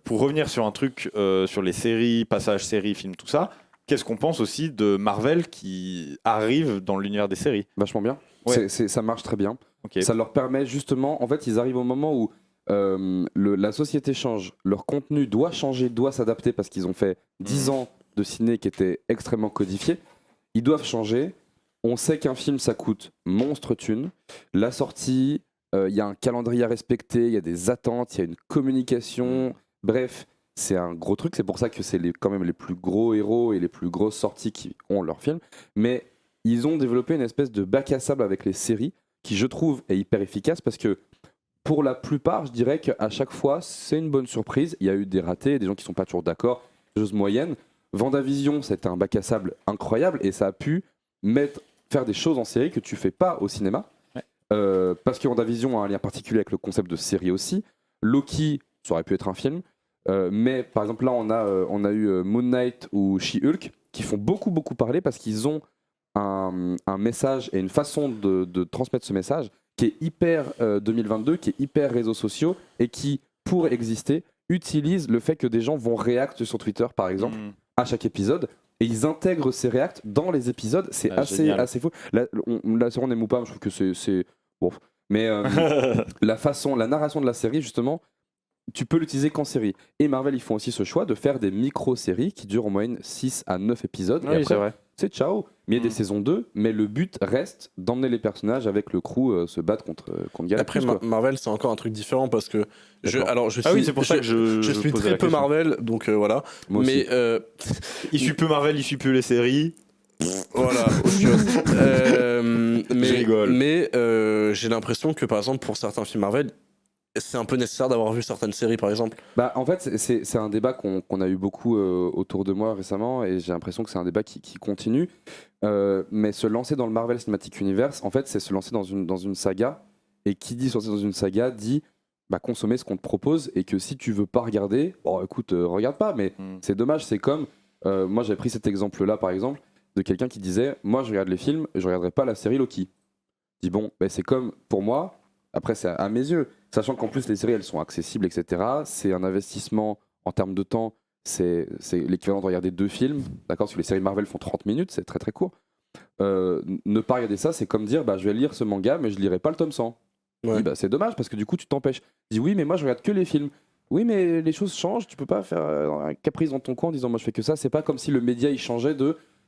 pour revenir sur un truc, sur les séries, passages séries, films, tout ça, qu'est-ce qu'on pense aussi de Marvel qui arrive dans l'univers des séries? Vachement bien. Ouais. Ça marche très bien. Ok. Ça leur permet justement, en fait, ils arrivent au moment où la société change, leur contenu doit changer, doit s'adapter parce qu'ils ont fait 10 ans de ciné qui était extrêmement codifié. Ils doivent changer. On sait qu'un film, ça coûte monstre thune. La sortie, il y a un calendrier à respecter, il y a des attentes, il y a une communication. Bref, c'est un gros truc. C'est pour ça que c'est quand même les plus gros héros et les plus grosses sorties qui ont leur film. Mais ils ont développé une espèce de bac à sable avec les séries qui, je trouve, est hyper efficace parce que pour la plupart, je dirais qu'à chaque fois, c'est une bonne surprise. Il y a eu des ratés, des gens qui ne sont pas toujours d'accord, des choses moyennes. Vendavision, c'était un bac à sable incroyable et ça a pu faire des choses en série que tu fais pas au cinéma. Ouais. Parce que Vendavision a un lien particulier avec le concept de série aussi. Loki, ça aurait pu être un film. Mais par exemple, là, on a eu Moon Knight ou She-Hulk qui font beaucoup parler parce qu'ils ont un message et une façon de transmettre ce message qui est hyper 2022, qui est hyper réseaux sociaux et qui, pour exister, utilise le fait que des gens vont réacter sur Twitter, par exemple, à chaque épisode. Et ils intègrent ces réacts dans les épisodes. C'est assez fou. Là, on n'aime ou pas, je trouve que c'est bon. Mais la narration de la série, justement, tu peux l'utiliser qu'en série. Et Marvel, ils font aussi ce choix de faire des micro-séries qui durent en moyenne 6 à 9 épisodes. Oui, et c'est après, vrai. c'est ciao. Mais il y a des saisons 2, mais le but reste d'emmener les personnages avec le crew se battre contre Galactus. Après, quoi. Marvel, c'est encore un truc différent parce que D'accord. Ah oui, c'est pour ça que je suis posais très la peu question. Marvel, donc voilà. Moi aussi. Mais Il suit peu Marvel, il suit peu les séries. voilà. Je rigole. Mais j'ai l'impression que par exemple pour certains films Marvel, c'est un peu nécessaire d'avoir vu certaines séries par exemple. Bah, en fait, c'est un débat qu'on a eu beaucoup autour de moi récemment et j'ai l'impression que c'est un débat qui continue. Mais se lancer dans le Marvel Cinematic Universe, en fait, c'est se lancer dans une saga. Et qui dit se lancer dans une saga dit consommer ce qu'on te propose et que si tu veux pas regarder, bon écoute, regarde pas. Mais c'est dommage, c'est comme moi j'avais pris cet exemple-là par exemple de quelqu'un qui disait moi je regarde les films, je regarderai pas la série Loki. Je dis bon, c'est comme pour moi. Après c'est à mes yeux. Sachant qu'en plus, les séries, elles sont accessibles, etc. C'est un investissement en termes de temps. C'est l'équivalent de regarder 2 films. D'accord, parce que les séries Marvel font 30 minutes, c'est très très court. Ne pas regarder ça, c'est comme dire je vais lire ce manga, mais je lirai pas le tome 100. Ouais. Je dis, c'est dommage, parce que du coup, tu t'empêches. Je dis oui, mais moi, je regarde que les films. Oui, mais les choses changent. Tu peux pas faire un caprice dans ton coin en disant moi, je fais que ça. C'est pas comme si le média, il changeait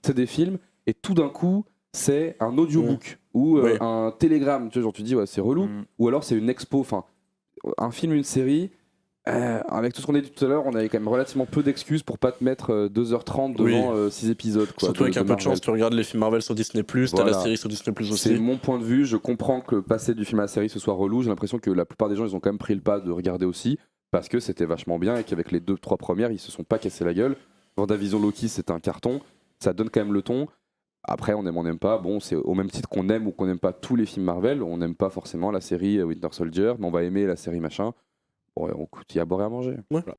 c'est des films, et tout d'un coup, c'est un audiobook ou un télégramme. Tu vois, genre, tu dis, ouais, c'est relou. Ou alors, c'est une expo. Enfin, un film, une série, avec tout ce qu'on a dit tout à l'heure, on avait quand même relativement peu d'excuses pour pas te mettre 2h30 devant 6 épisodes. Quoi, surtout avec un peu de Marvel. chance, tu regardes les films Marvel sur Disney+, t'as Voilà. la série sur Disney+, C'est aussi. mon point de vue. Je comprends que passer du film à la série ce soit relou. J'ai l'impression que la plupart des gens ils ont quand même pris le pas de regarder aussi parce que c'était vachement bien et qu'avec les 2-3 premières ils se sont pas cassés la gueule. Vendavision Loki c'est un carton, ça donne quand même le ton. Après on n'aime pas. Bon c'est au même titre qu'on aime ou qu'on n'aime pas tous les films Marvel. On n'aime pas forcément la série Winter Soldier, mais on va aimer la série machin. Bon, il y a à boire et à manger. Ouais. Voilà.